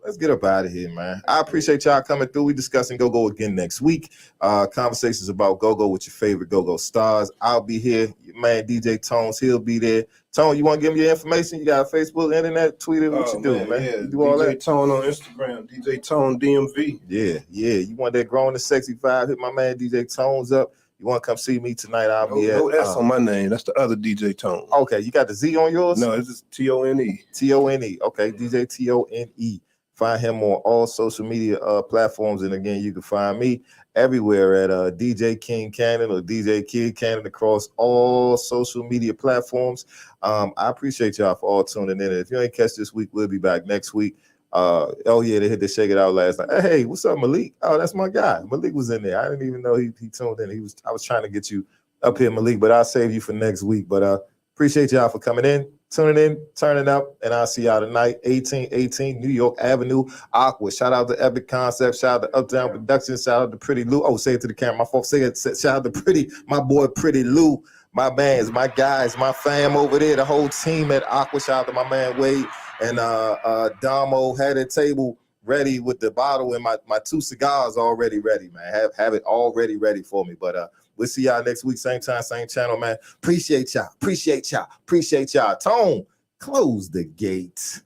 Let's get up out of here, man. I appreciate y'all coming through. We discussing go-go again next week. Conversations about go-go with your favorite go-go stars. I'll be here. Man, DJ Tones, he'll be there. Tone, you want to give me your information? You got Facebook, internet, Twitter, what you do, man? Yeah. You do all DJ that? Tone on Instagram, DJ Tone DMV. Yeah. You want that growing and sexy vibe? Hit my man DJ Tones up. You want to come see me tonight? I'll be No at. S on my name. That's the other DJ Tone. Okay, you got the Z on yours? No, it's just Tone. Tone. Okay, DJ Tone. Find him on all social media platforms, and again, you can find me everywhere at DJ King Cannon or DJ Kid Cannon across all social media platforms. I appreciate y'all for all tuning in. If you ain't catch this week, we'll be back next week. Oh yeah, they hit the Shake It Out last night. Hey, what's up, Malik? Oh, that's my guy. Malik was in there. I didn't even know he tuned in. I was trying to get you up here, Malik, but I'll save you for next week. But appreciate y'all for coming in, tuning in, turning up, and I'll see y'all tonight. 1818 New York Avenue, Aqua. Shout out to Epic Concept. Shout out to Uptown Productions. Shout out to Pretty Lou. Oh, say it to the camera. My folks say it. Shout out to my boy Pretty Lou. My bands, my guys, my fam over there, the whole team at Aqua. Shout out to my man Wade and Damo had a table ready with the bottle and my 2 cigars already ready, man. Have it already ready for me. But we'll see y'all next week, same time, same channel, man. Appreciate y'all. Tone, close the gate.